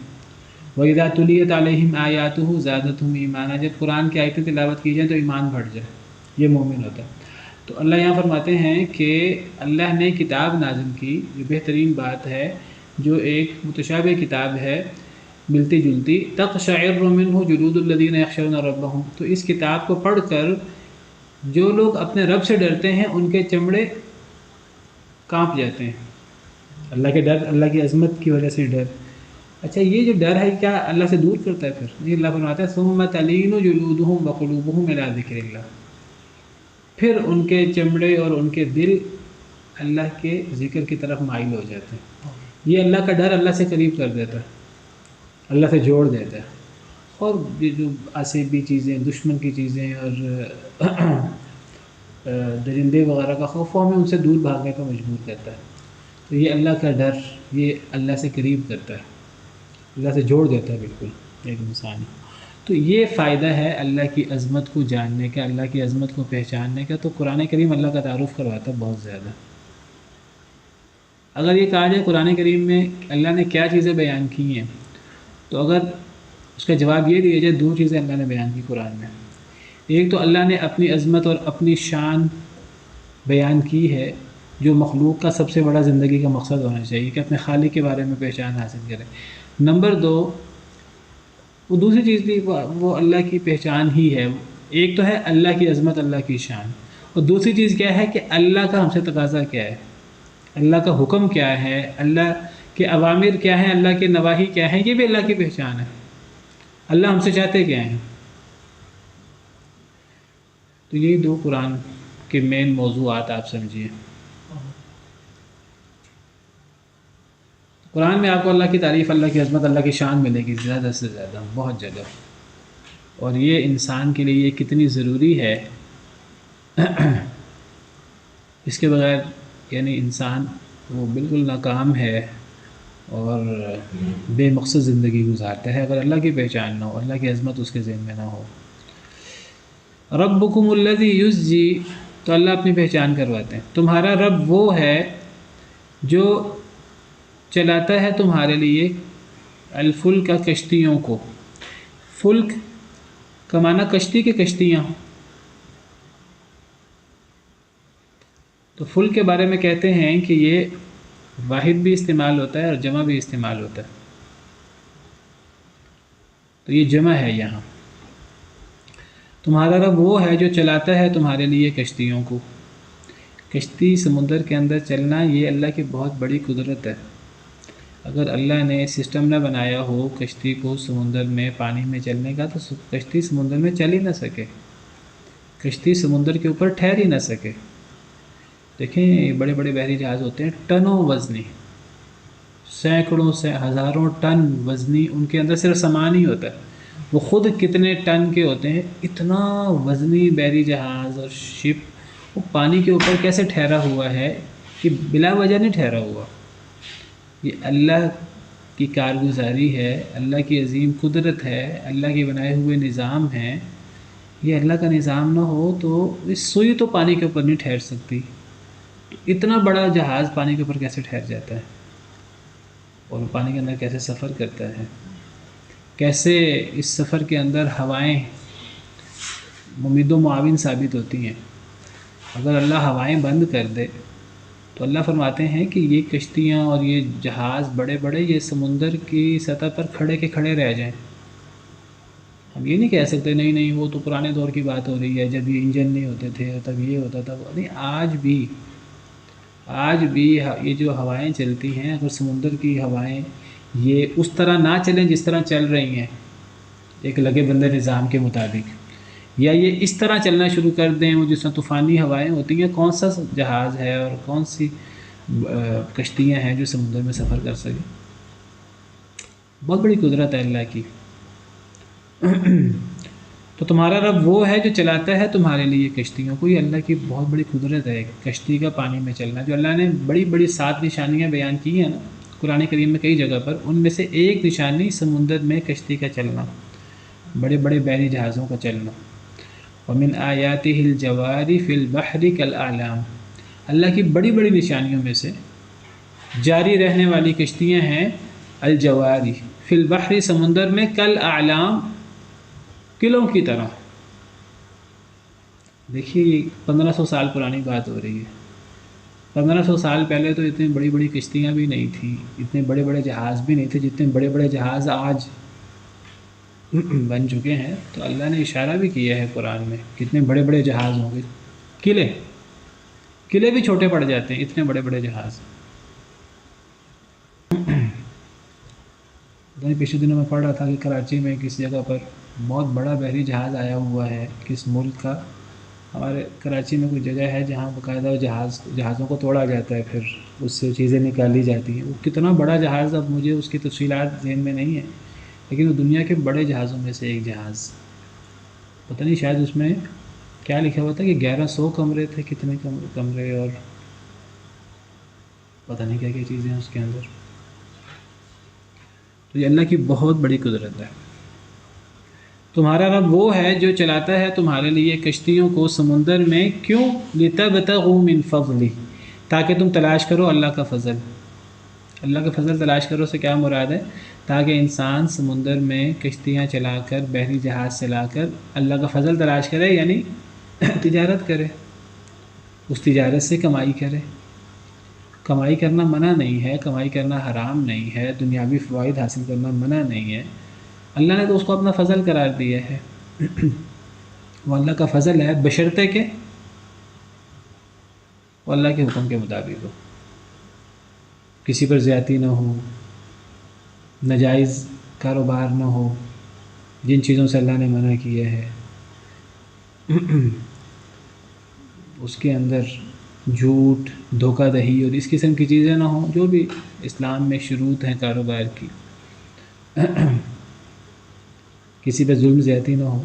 Speaker 1: وَإِذَا تُلِيَتْ عَلَيْهِمْ آيَاتُهُ زَادَتْهُمْ إِيمَانًا، جب قرآن کی آیتیں تلاوت کی جائیں تو ایمان بڑھ جائے، یہ مومن ہوتا ہے۔ تو اللہ یہاں فرماتے ہیں کہ اللہ نے کتاب نازل کی جو بہترین بات ہے، جو ایک متشابہ کتاب ہے ملتی جلتی، تقشعر منہ جلود الذین یخشون ربہم، تو اس کتاب کو پڑھ کر جو لوگ اپنے رب سے ڈرتے ہیں ان کے چمڑے کانپ جاتے ہیں۔ اللہ کے ڈر، اللہ کی عظمت کی وجہ سے ڈر۔ اچھا، یہ جو ڈر ہے کیا اللہ سے دور کرتا ہے؟ پھر اللہ فرماتا ہے ثم تلین جلودہم وقلوبہم الی ذکر اللہ، پھر ان کے چمڑے اور ان کے دل اللہ کے ذکر کی طرف مائل ہو جاتے ہیں۔ یہ اللہ کا ڈر اللہ سے قریب کر دیتا ہے، اللہ سے جوڑ دیتا ہے۔ اور یہ جو آسیبی چیزیں، دشمن کی چیزیں اور درندے وغیرہ کا خوف، وہ ہمیں ان سے دور بھاگنے کا مجبور کرتا ہے۔ تو یہ اللہ کا ڈر، یہ اللہ سے قریب کرتا ہے۔ اللہ سے جوڑ دیتا ہے بالکل ایک انسان. تو یہ فائدہ ہے اللہ کی عظمت کو جاننے کا، اللہ کی عظمت کو پہچاننے کا. تو قرآن کریم اللہ کا تعارف کرواتا ہے بہت زیادہ. اگر یہ کہا جائے قرآن کریم میں اللہ نے کیا چیزیں بیان کی ہیں، تو اگر اس کا جواب یہ دیا جائے، دو چیزیں اللہ نے بیان کی قرآن میں. ایک تو اللہ نے اپنی عظمت اور اپنی شان بیان کی ہے، جو مخلوق کا سب سے بڑا زندگی کا مقصد ہونا چاہیے کہ اپنے خالق کے بارے میں پہچان حاصل کرے. نمبر دو، وہ دوسری چیز بھی وہ اللہ کی پہچان ہی ہے. ایک تو ہے اللہ کی عظمت، اللہ کی شان، اور دوسری چیز کیا ہے کہ اللہ کا ہم سے تقاضا کیا ہے، اللہ کا حکم کیا ہے، اللہ کے اوامر کیا ہیں، اللہ کے نواہی کیا ہیں. یہ بھی اللہ کی پہچان ہے. اللہ ہم سے چاہتے کیا ہیں. تو یہ دو قرآن کے مین موضوعات آپ سمجھیے. قرآن میں آپ کو اللہ کی تعریف، اللہ کی عظمت، اللہ کی شان ملے گی زیادہ سے زیادہ، بہت جگہ. اور یہ انسان کے لیے یہ کتنی ضروری ہے، اس کے بغیر یعنی انسان وہ بالکل ناکام ہے اور بے مقصد زندگی گزارتا ہے اگر اللہ کی پہچان نہ ہو، اللہ کی عظمت اس کے ذہن میں نہ ہو. ربکم الذی یزجی، تو اللہ اپنی پہچان کرواتے ہیں. تمہارا رب وہ ہے جو چلاتا ہے تمہارے لیے الفلک، کشتیوں کو. فلک کا معنی کشتی کے کشتیاں. تو فلک کے بارے میں کہتے ہیں کہ یہ واحد بھی استعمال ہوتا ہے اور جمع بھی استعمال ہوتا ہے. تو یہ جمع ہے یہاں. تمہارا رب وہ ہے جو چلاتا ہے تمہارے لیے کشتیوں کو. کشتی سمندر کے اندر چلنا یہ اللہ کی بہت بڑی قدرت ہے. اگر اللہ نے سسٹم نہ بنایا ہو کشتی کو سمندر میں پانی میں چلنے کا، تو کشتی سمندر میں چل ہی نہ سکے، کشتی سمندر کے اوپر ٹھہر ہی نہ سکے. دیکھیں بڑے بڑے بحری جہاز ہوتے ہیں، ٹنوں وزنی، سینکڑوں سے ہزاروں ٹن وزنی، ان کے اندر صرف سامان ہی ہوتا ہے. وہ خود کتنے ٹن کے ہوتے ہیں. اتنا وزنی بحری جہاز اور شپ وہ پانی کے اوپر کیسے ٹھہرا ہوا ہے کہ بلا وجہ نہیں ٹھہرا ہوا. یہ اللہ کی کارگزاری ہے، اللہ کی عظیم قدرت ہے، اللہ کے بنائے ہوئے نظام ہیں. یہ اللہ کا نظام نہ ہو تو اس سوئی تو پانی کے اوپر نہیں ٹھہر سکتی. تو اتنا بڑا جہاز پانی کے اوپر کیسے ٹھہر جاتا ہے، اور وہ پانی کے اندر کیسے سفر کرتا ہے، کیسے اس سفر کے اندر ہوائیں ممید و معاون ثابت ہوتی ہیں. اگر اللہ ہوائیں بند کر دے تو اللہ فرماتے ہیں کہ یہ کشتیاں اور یہ جہاز بڑے بڑے یہ سمندر کی سطح پر کھڑے کے کھڑے رہ جائیں. ہم یہ نہیں کہہ سکتے نہیں وہ تو پرانے دور کی بات ہو رہی ہے جب یہ انجن نہیں ہوتے تھے تب یہ ہوتا تھا. نہیں، آج بھی یہ جو ہوائیں چلتی ہیں، اگر سمندر کی ہوائیں یہ اس طرح نہ چلیں جس طرح چل رہی ہیں ایک لگے بندے نظام کے مطابق، یا یہ اس طرح چلنا شروع کر دیں وہ جس طرح طوفانی ہوائیں ہوتی ہیں، کون سا جہاز ہے اور کون سی کشتیاں ہیں جو سمندر میں سفر کر سکیں. بہت بڑی قدرت ہے اللہ کی. تو تمہارا رب وہ ہے جو چلاتا ہے تمہارے لیے کشتیوں کو. یہ اللہ کی بہت بڑی قدرت ہے، کشتی کا پانی میں چلنا. جو اللہ نے بڑی بڑی 7 نشانیاں بیان کی ہیں نا قرآن کریم میں کئی جگہ پر، ان میں سے ایک نشانی سمندر میں کشتی کا چلنا، بڑے بڑے بحری جہازوں کا چلنا. وَمِنْ آيَاتِهِ الْجَوَارِ فِي الْبَحْرِ كَالْأَعْلَامِ، اللہ کی بڑی بڑی نشانیوں میں سے جاری رہنے والی کشتیاں ہیں الجواری فی البحر، سمندر میں، کالاعلام، قلعوں کی طرح. دیکھیے 1500 سال پرانی بات ہو رہی ہے. 1500 سال پہلے تو اتنی بڑی بڑی کشتیاں بھی نہیں تھیں، اتنے بڑے بڑے جہاز بھی نہیں تھے جتنے بڑے بڑے جہاز آج بن چکے ہیں. تو اللہ نے اشارہ بھی کیا ہے قرآن میں کتنے بڑے بڑے جہاز ہوں گے. قلعے بھی چھوٹے پڑ جاتے ہیں اتنے بڑے بڑے جہاز. پچھلے دنوں میں پڑھ رہا تھا کہ کراچی میں کسی جگہ پر بہت بڑا بحری جہاز آیا ہوا ہے، کس ملک کا. ہمارے کراچی میں کوئی جگہ ہے جہاں باقاعدہ جہازوں کو توڑا جاتا ہے، پھر اس سے چیزیں نکالی جاتی ہیں. وہ کتنا بڑا جہاز، اب مجھے اس کی تفصیلات ذہن میں نہیں ہیں، لیکن وہ دنیا کے بڑے جہازوں میں سے ایک جہاز. پتہ نہیں شاید اس میں کیا لکھا ہوا تھا کہ 1100 کمرے تھے، کتنے کمرے، اور پتہ نہیں کیا کیا چیزیں ہیں اس کے اندر. تو تو یہ اللہ کی بہت بڑی قدرت ہے۔ تمہارا رب وہ ہے جو چلاتا ہے تمہارے لیے کشتیوں کو سمندر میں، کیوں؟ لِتَبْتَغُوا مِن فَضْلِهِ، تاکہ تم تلاش کرو اللہ کا فضل۔ اللہ کا فضل تلاش کرو سے کیا مراد ہے؟ تاکہ انسان سمندر میں کشتیاں چلا کر، بحری جہاز چلا کر اللہ کا فضل تلاش کرے، یعنی تجارت کرے، اس تجارت سے کمائی کرے۔ کمائی کرنا منع نہیں ہے، کمائی کرنا حرام نہیں ہے، دنیاوی فوائد حاصل کرنا منع نہیں ہے، اللہ نے تو اس کو اپنا فضل قرار دیا ہے۔ وہ اللہ کا فضل ہے، بشرطے کہ وہ اللہ کے حکم کے مطابق ہو، کسی پر زیادتی نہ ہو، ناجائز کاروبار نہ ہو، جن چیزوں سے اللہ نے منع کیا ہے اس کے اندر جھوٹ، دھوکہ دہی اور اس قسم کی چیزیں نہ ہوں، جو بھی اسلام میں شروط ہیں کاروبار کی، کسی پہ ظلم زیادتی نہ ہو،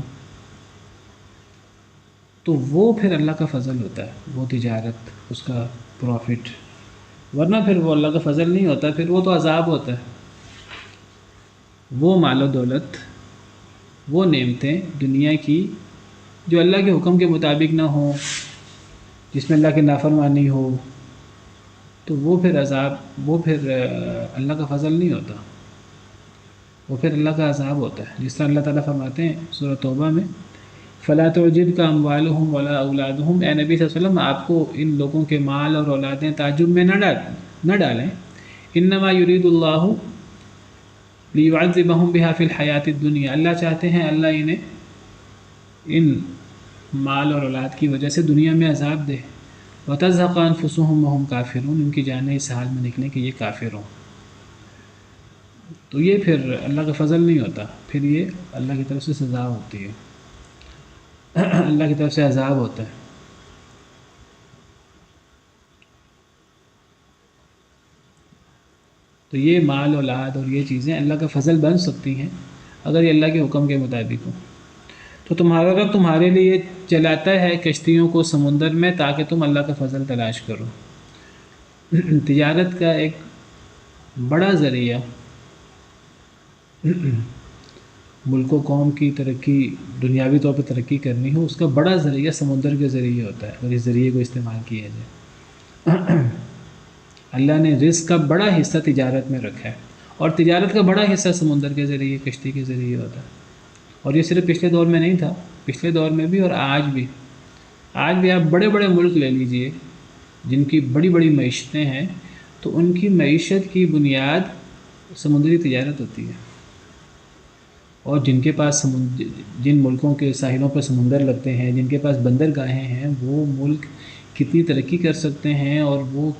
Speaker 1: تو وہ پھر اللہ کا فضل ہوتا ہے، وہ تجارت، اس کا پروفٹ۔ ورنہ پھر وہ اللہ کا فضل نہیں ہوتا، پھر وہ تو عذاب ہوتا ہے۔ وہ مال و دولت، وہ نعمتیں دنیا کی جو اللہ کے حکم کے مطابق نہ ہوں، جس میں اللہ کی نافرمانی ہو، تو وہ پھر عذاب، وہ پھر اللہ کا فضل نہیں ہوتا، وہ پھر اللہ کا عذاب ہوتا ہے۔ جس طرح اللہ تعالیٰ فرماتے ہیں سورہ توبہ میں، فَلَا تُعْجِبْكَ أَمْوَالُهُمْ وَلَا أَوْلَادُهُمْ، اے نبی صلی اللہ علیہ وسلم آپ کو ان لوگوں کے مال اور اولادیں تعجب میں نہ ڈالیں، إِنَّمَا يُرِيدُ اللَّهُ لِيُعَذِّبَهُمْ بِهَا فِي الْحَيَاةِ الدُّنْيَا، اللہ چاہتے ہیں اللہ انہیں ان مال اور اولاد کی وجہ سے دنیا میں عذاب دے، وَتَزْهَقَ أَنفُسُهُمْ وَهُمْ كَافِرُونَ، ان کی جانیں اس حال میں نکلیں کہ یہ کافر ہوں۔ تو یہ پھر اللہ کا فضل نہیں ہوتا، پھر یہ اللہ کی طرف سے سزا ہوتی ہے، اللہ کی طرف سے عذاب ہوتا ہے۔ تو یہ مال اولاد اور یہ چیزیں اللہ کا فضل بن سکتی ہیں اگر یہ اللہ کے حکم کے مطابق ہو۔ تو تمہارا رب تمہارے لیے چلاتا ہے کشتیوں کو سمندر میں تاکہ تم اللہ کا فضل تلاش کرو۔ تجارت کا ایک بڑا ذریعہ ملک و قوم کی ترقی، دنیاوی طور پہ ترقی کرنی ہو، اس کا بڑا ذریعہ سمندر کے ذریعے ہوتا ہے، اگر اس ذریعے کو استعمال کیا جائے۔ اللہ نے رزق کا بڑا حصہ تجارت میں رکھا ہے، اور تجارت کا بڑا حصہ سمندر کے ذریعے، کشتی کے ذریعے ہوتا ہے۔ اور یہ صرف پچھلے دور میں نہیں تھا، پچھلے دور میں بھی اور آج بھی آپ بڑے بڑے ملک لے لیجئے جن کی بڑی بڑی معیشتیں ہیں، تو ان کی معیشت کی بنیاد سمندری تجارت ہوتی ہے۔ اور جن کے پاس جن ملکوں کے ساحلوں پر سمندر لگتے ہیں، جن کے پاس بندرگاہیں ہیں، وہ ملک کتنی ترقی کر سکتے ہیں، اور وہ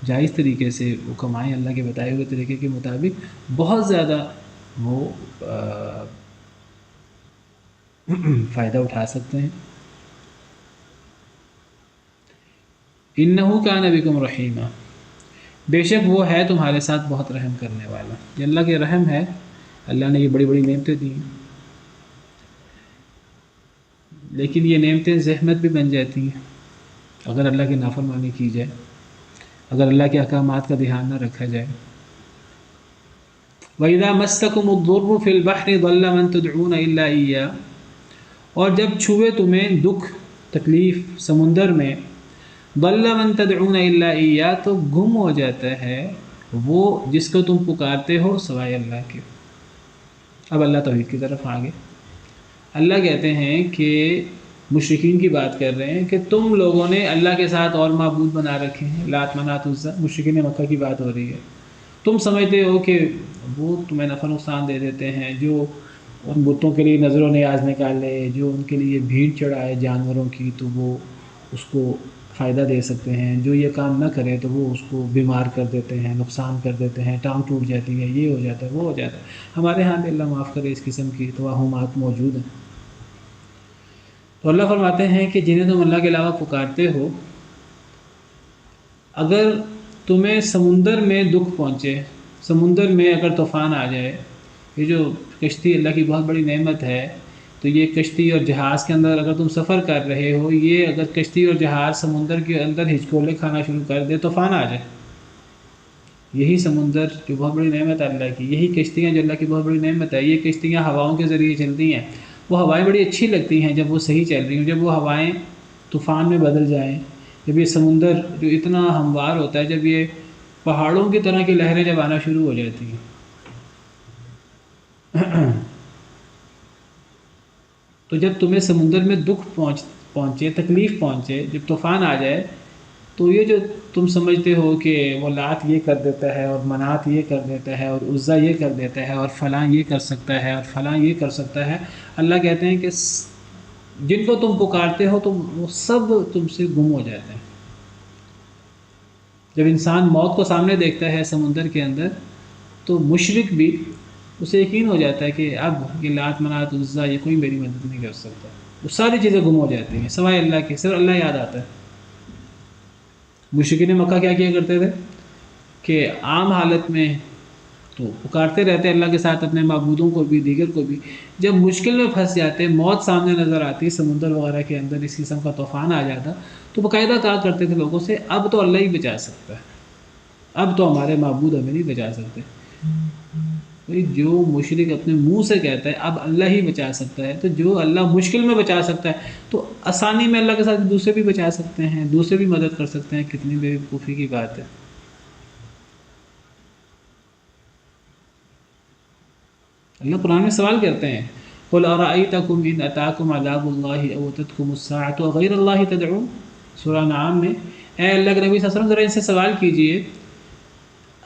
Speaker 1: جائز طریقے سے وہ کمائیں اللہ کے بتائے ہوئے طریقے کے مطابق، بہت زیادہ وہ فائدہ اٹھا سکتے ہیں۔ اِنَّهُ كَانَ بِكُمْ رَحِيمًا، بے شک وہ ہے تمہارے ساتھ بہت رحم کرنے والا۔ یہ اللہ کے رحم ہے، اللہ نے یہ بڑی بڑی نعمتیں دی ہیں، لیکن یہ نعمتیں زحمت بھی بن جاتی ہیں اگر اللہ کی نافرمانی کی جائے، اگر اللہ کے احکامات کا دھیان نہ رکھا جائے۔ وَإِذَا مَسَّكُمُ الضُّرُّ فِي الْبَحْرِ ضَلَّ مَن تَدْعُونَ إِلَّا إِيَّاهُ، اور جب چھوئے تمہیں دکھ تکلیف سمندر میں، ضَلَّ مَن تَدْعُونَ إِلَّا إِيَّاهُ، تو گم ہو جاتا ہے وہ جس کو تم پکارتے ہو سوائے اللہ کے۔ اب اللہ توحید کی طرف آگے، اللہ کہتے ہیں کہ مشرکین کی بات کر رہے ہیں کہ تم لوگوں نے اللہ کے ساتھ اور معبود بنا رکھے ہیں، لات منات عزا، مشرکین مکہ کی بات ہو رہی ہے۔ تم سمجھتے ہو کہ وہ تمہیں نفع نقصان دے دیتے ہیں، جو ان بتوں کے لیے نظر و نیاز نکالے، جو ان کے لیے بھیڑ چڑھائے جانوروں کی، تو وہ اس کو فائدہ دے سکتے ہیں، جو یہ کام نہ کرے تو وہ اس کو بیمار کر دیتے ہیں، نقصان کر دیتے ہیں، ٹانگ ٹوٹ جاتی ہے، یہ ہو جاتا ہے، وہ ہو جاتا ہے۔ ہمارے ہاں بھی اللہ معاف کرے اس قسم کی توہمات موجود ہیں۔ تو اللہ فرماتے ہیں کہ جنہیں تم اللہ کے علاوہ پکارتے ہو، اگر تمہیں سمندر میں دکھ پہنچے، سمندر میں اگر طوفان آ جائے، یہ جو کشتی اللہ کی بہت بڑی نعمت ہے، تو یہ کشتی اور جہاز کے اندر اگر تم سفر کر رہے ہو، یہ اگر کشتی اور جہاز سمندر کے اندر ہچکولے کھانا شروع کر دے، طوفان آ جائے، یہی سمندر جو بہت بڑی نعمت ہے اللہ کی، یہی کشتیاں جو اللہ کی بہت بڑی نعمت ہے، یہ کشتیاں ہواؤں کے ذریعے چلتی ہیں، وہ ہوائیں بڑی اچھی لگتی ہیں جب وہ صحیح چل رہی ہوں، جب وہ ہوائیں طوفان میں بدل جائیں، جب یہ سمندر جو اتنا ہموار ہوتا ہے، جب یہ پہاڑوں کی طرح کی لہریں جب آنا شروع ہو جاتی ہیں تو جب تمہیں سمندر میں دکھ پہنچے، تکلیف پہنچے، جب طوفان آ جائے، تو یہ جو تم سمجھتے ہو کہ وہ لات یہ کر دیتا ہے اور منات یہ کر دیتا ہے اور عزا یہ کر دیتا ہے اور فلاں یہ کر سکتا ہے اور فلاں یہ کر سکتا ہے، اللہ کہتے ہیں کہ جن کو تم پکارتے ہو تو وہ سب تم سے گم ہو جاتے ہیں۔ جب انسان موت کو سامنے دیکھتا ہے سمندر کے اندر، تو مشرک بھی اسے یقین ہو جاتا ہے کہ اب یہ لات منات عزا یہ کوئی میری مدد نہیں کر سکتا، وہ ساری چیزیں گم ہو جاتی ہیں سوائے اللہ کے، صرف اللہ یاد آتا ہے۔ مشرکین مکہ کیا کیا کرتے تھے کہ عام حالت میں تو پکارتے رہتے اللہ کے ساتھ اپنے معبودوں کو بھی، دیگر کو بھی، جب مشکل میں پھنس جاتے، موت سامنے نظر آتی، سمندر وغیرہ کے اندر اس قسم کا طوفان آ جاتا، تو باقاعدہ کہا کرتے تھے لوگوں سے اب تو اللہ ہی بچا سکتا ہے، اب تو ہمارے معبود ہمیں نہیں بچا سکتے۔ جو مشرک اپنے منہ سے کہتا ہے اب اللہ ہی بچا سکتا ہے، تو جو اللہ مشکل میں بچا سکتا ہے تو آسانی میں اللہ کے ساتھ دوسرے بھی بچا سکتے ہیں، دوسرے بھی مدد کر سکتے ہیں، کتنی بے وقوفی کی بات ہے۔ اللہ قرآن میں سوال کرتے ہیں قُلْ أَرَأَيْتَكُمْ إِنْ أَتَاكُمْ عَذَابُ اللَّهِ أَوْ أَتَتْكُمُ السَّاعَةُ وَغَيْرَ اللَّهِ تَدْعُونَ، سورہ نعام میں، اے اللہ کے نبی صلی اللہ علیہ وسلم ذرا ان سے سوال کیجئے،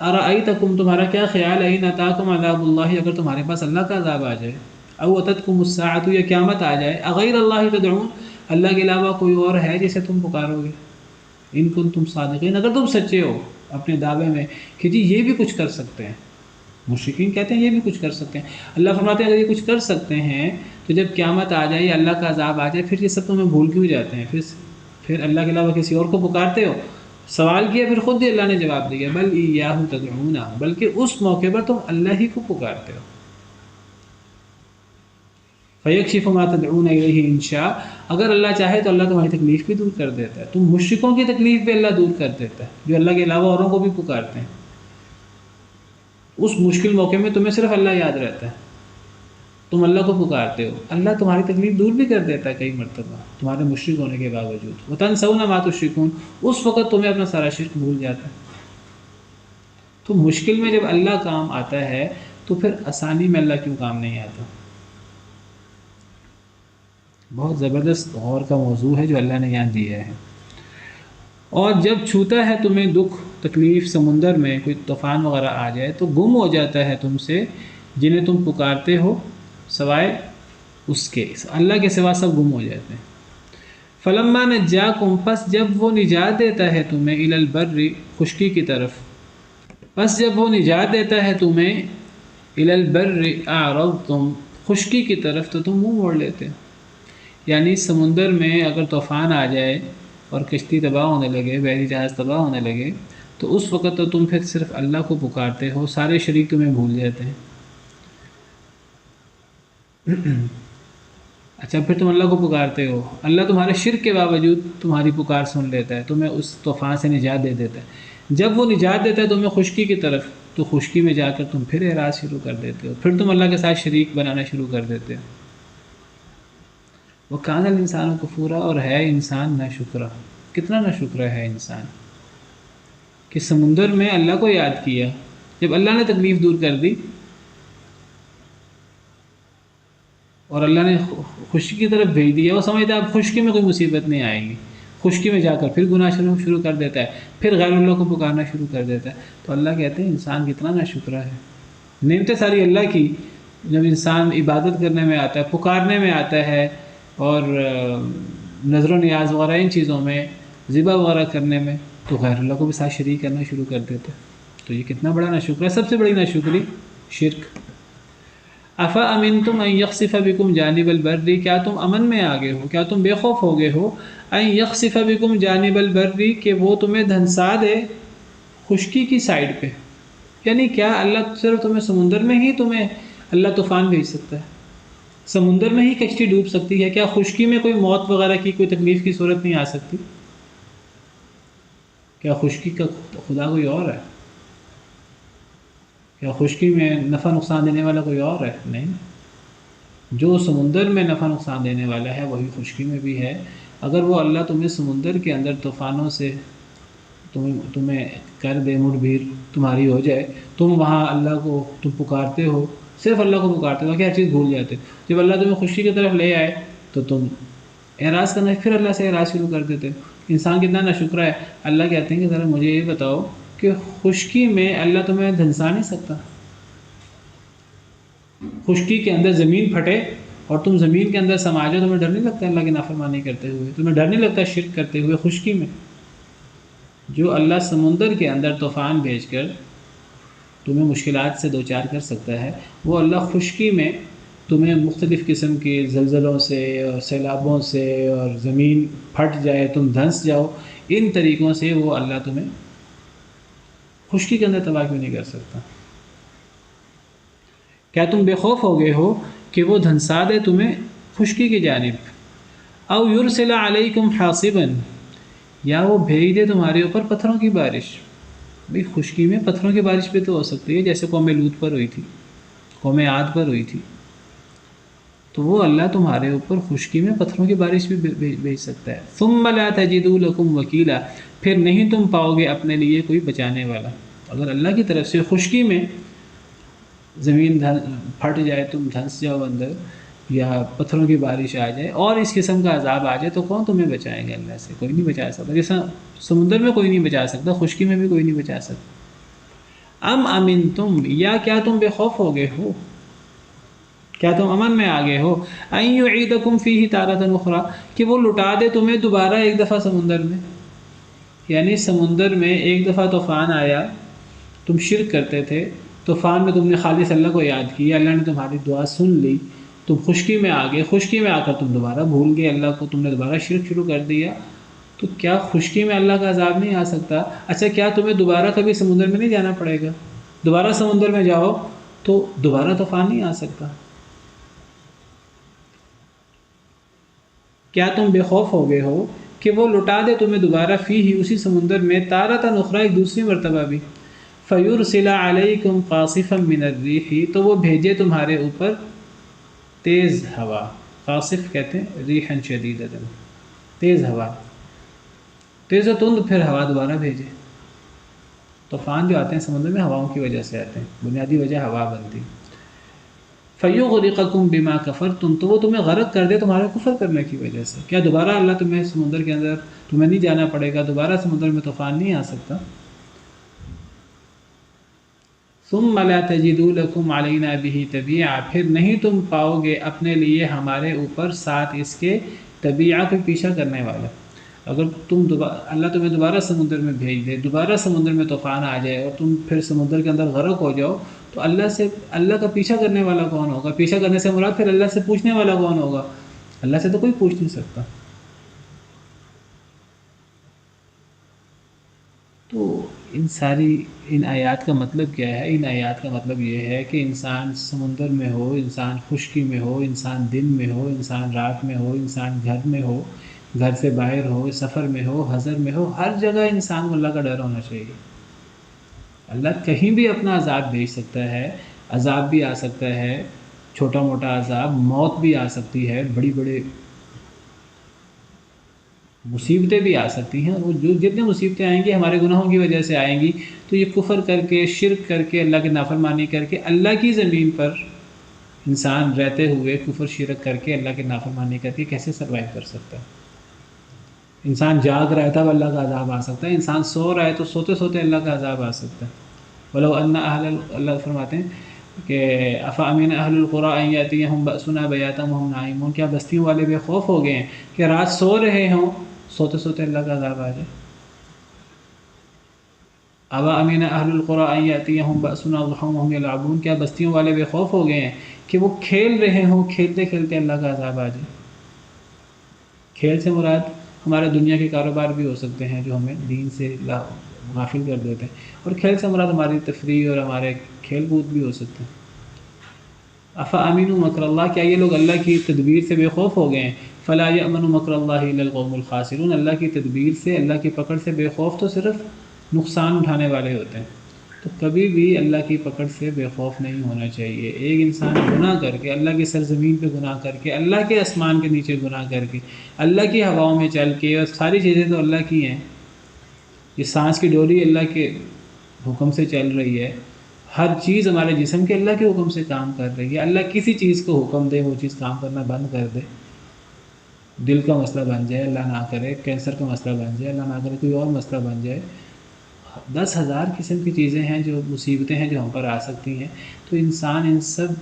Speaker 1: أَرَأَيْتَكُمْ تمہارا کیا خیال ہے، إِنْ أَتَاكُمْ عَذَابُ اللَّهِ اگر تمہارے پاس اللہ کا عذاب آ جائے، أَوْ أَتَتْكُمُ السَّاعَةُ یا قیامت آ جائے، أَغَيْرَ اللَّهِ تَدْعُونَ اللہ کے علاوہ کوئی اور ہے جسے تم پکارو گے، إِن كُنتُمْ صَادِقِينَ اگر تم سچے ہو اپنے دعوے میں کہ جی یہ بھی کچھ کر سکتے ہیں۔ مشرکین کہتے ہیں یہ بھی کچھ کر سکتے ہیں، اللہ فرماتے ہیں اگر یہ کچھ کر سکتے ہیں تو جب قیامت آ جائے یا اللہ کا عذاب آ جائے پھر یہ سب تمہیں بھول کیوں جاتے ہیں، پھر اللہ کے علاوہ کسی اور کو پکارتے ہو؟ سوال کیا پھر خود ہی اللہ نے جواب دیا بل ایاہ تدعون، بلکہ اس موقع پر تم اللہ ہی کو پکارتے ہو۔ فیکشف ما تدعون الیہ ان شاء، اگر اللہ چاہے تو اللہ تمہاری تکلیف بھی دور کر دیتا ہے، تم مشرکوں کی تکلیف بھی اللہ دور کر دیتا ہے جو اللہ کے علاوہ اوروں کو بھی پکارتے ہیں۔ اس مشکل موقع میں تمہیں صرف اللہ یاد رہتا ہے، تم اللہ کو پکارتے ہو، اللہ تمہاری تکلیف دور بھی کر دیتا ہے کئی مرتبہ تمہارے مشرک ہونے کے باوجود۔ وَتَنْسَوْنَ مَا تُشْرِكُونَ، اس وقت تمہیں اپنا سارا شرک بھول جاتا ہے۔ تو مشکل میں جب اللہ کام آتا ہے تو پھر آسانی میں اللہ کیوں کام نہیں آتا؟ بہت زبردست غور کا موضوع ہے جو اللہ نے یہاں دیا ہے۔ اور جب چھوتا ہے تمہیں دکھ تکلیف سمندر میں کوئی طوفان وغیرہ آ جائے تو گم ہو جاتا ہے تم سے جنہیں تم پکارتے ہو سوائے اس کے، اللہ کے سوا سب گم ہو جاتے ہیں۔ فلما نجاکم، پس جب وہ نجات دیتا ہے تمہیں الی البر، خشکی کی طرف، پس جب وہ نجات دیتا ہے تمہیں الی البر اعرضتم، خشکی کی طرف تو تم منہ موڑ لیتے ہو۔ یعنی سمندر میں اگر طوفان آ جائے اور کشتی تباہ ہونے لگے، بحری جہاز تباہ ہونے لگے، تو اس وقت تو تم پھر صرف اللہ کو پکارتے ہو، سارے شریک تمہیں بھول جاتے ہیں۔ اچھا پھر تم اللہ کو پکارتے ہو، اللہ تمہارے شرک کے باوجود تمہاری پکار سن لیتا ہے، تمہیں اس طوفان سے نجات دے دیتا ہے۔ جب وہ نجات دیتا ہے تمہیں خشکی کی طرف، تو خشکی میں جا کر تم پھر اعراض شروع کر دیتے ہو، پھر تم اللہ کے ساتھ شریک بنانا شروع کر دیتے ہو۔ وَكَانَ الْإِنسَانُ كَفُورًا، اور ہے انسان ناشکرا، کتنا ناشکرا ہے انسان کہ سمندر میں اللہ کو یاد کیا، جب اللہ نے تکلیف دور کر دی اور اللہ نے خشکی کی طرف بھیج دیا، وہ سمجھتا ہے اب خشکی میں کوئی مصیبت نہیں آئے گی، خشکی میں جا کر پھر گناہ شروع کر دیتا ہے، پھر غیر اللہ کو پکارنا شروع کر دیتا ہے۔ تو اللہ کہتے ہیں انسان کتنا ناشکرا ہے، نعمتیں ساری اللہ کی، جب انسان عبادت کرنے میں آتا ہے، پکارنے میں آتا ہے اور نظر و نیاز وغیرہ ان چیزوں میں، ذبح وغیرہ کرنے میں، تو غیر اللہ کو بھی ساتھ شریک کرنا شروع کر دیتے ہیں۔ تو یہ کتنا بڑا ناشکر ہے، سب سے بڑی ناشکری شرک۔ افامنتم ان یخسف بکم جانب البر، کیا تم امن میں آ گئے ہو، کیا تم بے خوف ہو گئے ہو، ان یخسف بکم جانب البر، کہ وہ تمہیں دھنسا دے خشکی کی سائڈ پہ، یعنی کیا اللہ صرف تمہیں سمندر میں ہی تمہیں اللہ طوفان بھیج سکتا ہے، سمندر میں ہی کشتی ڈوب سکتی ہے، کیا خشکی میں کوئی موت وغیرہ کی کوئی تکلیف کی صورت نہیں آ سکتی؟ کیا خشکی کا خدا کوئی اور ہے؟ کیا خشکی میں نفع نقصان دینے والا کوئی اور ہے؟ نہیں، جو سمندر میں نفع نقصان دینے والا ہے وہی خشکی میں بھی ہے۔ اگر وہ اللہ تمہیں سمندر کے اندر طوفانوں سے تمہیں کر دے، مڑ بھیر تمہاری ہو جائے، تم وہاں اللہ کو تم پکارتے ہو، صرف اللہ کو پکارتے ہو، کیا چیز بھول جاتے ہو، جب اللہ تمہیں خشکی کی طرف لے آئے تو تم اعراض کرنا، پھر اللہ سے اعراض شروع کر دیتے ہو۔ انسان کتنا ناشکرا ہے۔ اللہ کہتے ہیں کہ ذرا مجھے یہ بتاؤ کہ خشکی میں اللہ تمہیں دھنسا نہیں سکتا؟ خشکی کے اندر زمین پھٹے اور تم زمین کے اندر سما جاؤ، تمہیں ڈر نہیں لگتا اللہ کی نافرمانی کرتے ہوئے؟ تمہیں ڈر نہیں لگتا شرک کرتے ہوئے خشکی میں؟ جو اللہ سمندر کے اندر طوفان بھیج کر تمہیں مشکلات سے دوچار کر سکتا ہے، وہ اللہ خشکی میں تمہیں مختلف قسم کے زلزلوں سے اور سیلابوں سے اور زمین پھٹ جائے، تم دھنس جاؤ، ان طریقوں سے وہ اللہ تمہیں خشکی کے اندر تباہ کیوں نہیں کر سکتا؟ کیا تم بے خوف ہو گئے ہو کہ وہ دھنسا دے تمہیں خشکی کی جانب؟ او یرسل علیکم حاصبا، یا وہ بھیج دے تمہارے اوپر پتھروں کی بارش۔ بھئی خشکی میں پتھروں کی بارش بھی تو ہو سکتی ہے، جیسے قوم لوط پر ہوئی تھی، قوم عاد پر ہوئی تھی۔ تو وہ اللہ تمہارے اوپر خشکی میں پتھروں کی بارش بھی بھیج سکتا ہے۔ ثم لا تجدوا لکم وکیلا، پھر نہیں تم پاؤ گے اپنے لیے کوئی بچانے والا۔ اگر اللہ کی طرف سے خشکی میں زمین پھٹ جائے، تم دھنس جاؤ اندر، یا پتھروں کی بارش آ جائے اور اس قسم کا عذاب آ جائے، تو کون تمہیں بچائے گا؟ اللہ سے کوئی نہیں بچا سکتا۔ جیسا سمندر میں کوئی نہیں بچا سکتا، خشکی میں بھی کوئی نہیں بچا سکتا۔ ام امنتم، یا کیا تم بے خوف ہو گئے ہو، کیا تم امن میں آ گئے ہو، ان یعیدکم فیہ تارۃ اخری، کہ وہ لٹا دے تمہیں دوبارہ ایک دفعہ سمندر میں؟ یعنی سمندر میں ایک دفعہ طوفان آیا، تم شرک کرتے تھے، طوفان میں تم نے خالص اللہ کو یاد کیا، اللہ نے تمہاری دعا سن لی، تم خشکی میں آ گئے، خشکی میں آ کر تم دوبارہ بھول گئے اللہ کو، تم نے دوبارہ شرک شروع کر دیا، تو کیا خشکی میں اللہ کا عذاب نہیں آ سکتا؟ اچھا کیا تمہیں دوبارہ کبھی سمندر میں نہیں جانا پڑے گا؟ دوبارہ سمندر میں جاؤ تو دوبارہ طوفان نہیں آ سکتا؟ کیا تم بے خوف ہو گئے ہو کہ وہ لٹا دے تمہیں دوبارہ فیہ، اسی سمندر میں، تارۃ اخری، ایک دوسری مرتبہ بھی، فیرسل علیکم قاصفا من الریح، تو وہ بھیجے تمہارے اوپر تیز ہوا، قاصف کہتے ہیں ریحا شدیدۃ، تیز ہوا، تیز و تند پھر ہوا دوبارہ بھیجے۔ طوفان جو آتے ہیں سمندر میں ہواؤں کی وجہ سے آتے ہیں، بنیادی وجہ ہوا بنتی۔ فیغرقکم بما کفرتم، تو وہ تمہیں غرق کر دے تمہارے کفر کرنے کی وجہ سے۔ کیا دوبارہ اللہ تمہیں سمندر کے اندر، تمہیں نہیں جانا پڑے گا، دوبارہ سمندر میں طوفان نہیں آ سکتا؟ ثم لا تجدوا لکم علینا بہ تبیعا، پھر نہیں تم پاؤ گے اپنے لیے ہمارے اوپر ساتھ اس کے تبیعہ کو پیچھا کرنے والا۔ اگر اللہ تمہیں دوبارہ سمندر میں بھیج دے، دوبارہ سمندر میں طوفان آ جائے اور تم پھر سمندر کے اندر غرق ہو جاؤ، تو اللہ کا پیچھا کرنے والا کون ہوگا؟ پیچھا کرنے سے مراد پھر اللہ سے پوچھنے والا کون ہوگا؟ اللہ سے تو کوئی پوچھ نہیں سکتا۔ تو ان آیات کا مطلب کیا ہے؟ ان آیات کا مطلب یہ ہے کہ انسان سمندر میں ہو، انسان خشکی میں ہو، انسان دن میں ہو، انسان رات میں ہو، انسان گھر میں ہو، گھر سے باہر ہو، سفر میں ہو، حضر میں ہو، ہر جگہ انسان کو اللہ کا ڈر ہونا چاہیے۔ اللہ کہیں بھی اپنا عذاب بھیج سکتا ہے، عذاب بھی آ سکتا ہے، چھوٹا موٹا عذاب، موت بھی آ سکتی ہے، بڑی بڑی مصیبتیں بھی آ سکتی ہیں، اور جو جتنے مصیبتیں آئیں گی ہمارے گناہوں کی وجہ سے آئیں گی۔ تو یہ کفر کر کے، شرک کر کے، اللہ کی نافرمانی کر کے، اللہ کی زمین پر انسان رہتے ہوئے کفر شرک کر کے، اللہ کی نافرمانی کر کے کیسے سروائیو کر سکتا ہے؟ انسان جاگ رہا ہے تب اللہ کا عذاب آ سکتا ہے، انسان سو رہا ہے تو سوتے سوتے اللہ کا عذاب آ سکتا ہے۔ ولو ان اللہ فرماتے ہیں کہ افامن اہل القری ان یاتیہم بأسنا بیاتا وہم نائمون، کیا بستیوں والے بے خوف ہو گئے ہیں کہ رات سو رہے ہوں، سوتے سوتے اللہ کا عذاب آ جائے؟ افامن اہل القری ان یاتیہم بأسنا ضحی وہم یلعبون، کیا بستیوں والے بے خوف ہو گئے ہیں کہ وہ کھیل رہے ہوں، کھیلتے کھیلتے اللہ کا عذاب آ جائے؟ کھیل سے مراد ہمارے دنیا کے کاروبار بھی ہو سکتے ہیں جو ہمیں دین سے غافل کر دیتے ہیں، اور کھیل سے مراد ہماری تفریح اور ہمارے کھیل کود بھی ہو سکتے ہیں۔ افامنوا مکر اللہ، کیا یہ لوگ اللہ کی تدبیر سے بے خوف ہو گئے ہیں؟ فلا یأمن مکر اللہ الا القوم الخاسرون، اللہ کی تدبیر سے، اللہ کی پکڑ سے بے خوف تو صرف نقصان اٹھانے والے ہوتے ہیں۔ تو کبھی بھی اللہ کی پکڑ سے بے خوف نہیں ہونا چاہیے۔ ایک انسان گناہ کر کے، اللہ کی سرزمین پہ گناہ کر کے، اللہ کے آسمان کے نیچے گناہ کر کے، اللہ کی ہواؤں میں چل کے، اور ساری چیزیں تو اللہ کی ہیں، یہ سانس کی ڈوری اللہ کے حکم سے چل رہی ہے، ہر چیز ہمارے جسم کے اللہ کے حکم سے کام کر رہی ہے۔ اللہ کسی چیز کو حکم دے وہ چیز کام کرنا بند کر دے، دل کا مسئلہ بن جائے، اللہ نہ کرے، کینسر کا مسئلہ بن جائے، اللہ نہ کرے کوئی اور مسئلہ بن جائے، 10,000 قسم کی چیزیں ہیں جو مصیبتیں ہیں جو ہم پر آ سکتی ہیں، تو انسان ان سب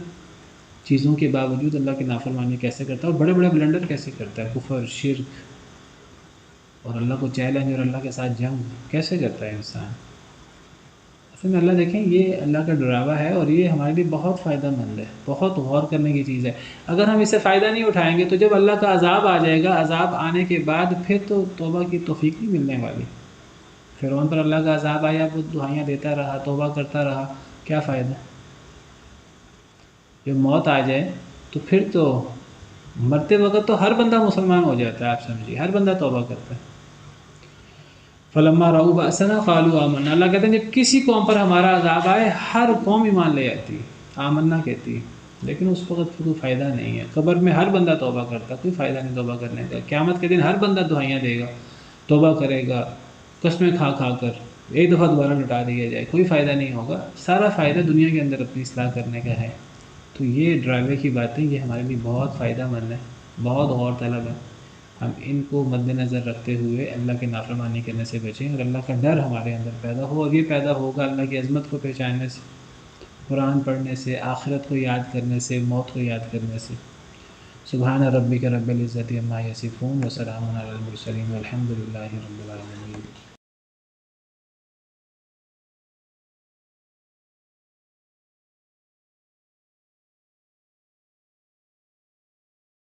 Speaker 1: چیزوں کے باوجود اللہ کی نافرمانی کیسے کرتا ہے، اور بڑے بڑے بلنڈر کیسے کرتا ہے، کفر، شرک، اور اللہ کو چیلنج اور اللہ کے ساتھ جنگ کیسے کرتا ہے انسان۔ اصل میں اللہ دیکھیں یہ اللہ کا ڈراوا ہے، اور یہ ہمارے لیے بہت فائدہ مند ہے، بہت غور کرنے کی چیز ہے۔ اگر ہم اس سے فائدہ نہیں اٹھائیں گے تو جب اللہ کا عذاب آ جائے گا، عذاب آنے کے بعد پھر تو توبہ کی توفیق نہیں ملنے والی۔ فرعون پر اللہ کا عذاب آیا، وہ دعائیاں دیتا رہا، توبہ کرتا رہا، کیا فائدہ؟ جب موت آ جائے تو پھر تو مرتے وقت تو ہر بندہ مسلمان ہو جاتا ہے، آپ سمجھیے، ہر بندہ توبہ کرتا ہے۔ فلما رأوا بأسنا قالوا آمنا، اللہ کہتے ہیں جب کسی قوم پر ہمارا عذاب آئے ہر قوم ایمان لے آتی، آمنا کہتی ہے، لیکن اس وقت کوئی فائدہ نہیں ہے۔ قبر میں ہر بندہ توبہ کرتا، کوئی فائدہ نہیں توبہ کرنے کا۔ قیامت کے دن ہر بندہ دعائیاں دے گا، توبہ کرے گا، قسمیں کھا کھا کر ایک دفعہ دوبارہ لٹا دیا جائے، کوئی فائدہ نہیں ہوگا۔ سارا فائدہ دنیا کے اندر اپنی اصلاح کرنے کا ہے۔ تو یہ ڈرائیور کی باتیں یہ ہمارے لیے بہت فائدہ مند ہے، بہت غور طلب ہے۔ ہم ان کو مد نظر رکھتے ہوئے اللہ کی نافرمانی کرنے سے بچیں، اور اللہ کا ڈر ہمارے اندر پیدا ہو، اور یہ پیدا ہوگا اللہ کی عظمت کو پہچاننے سے، قرآن پڑھنے سے، آخرت کو یاد کرنے سے، موت کو یاد کرنے سے۔ سبحان ربک رب العزت عما یصفون وسلام علی المرسلین والحمد للہ رب العالمین۔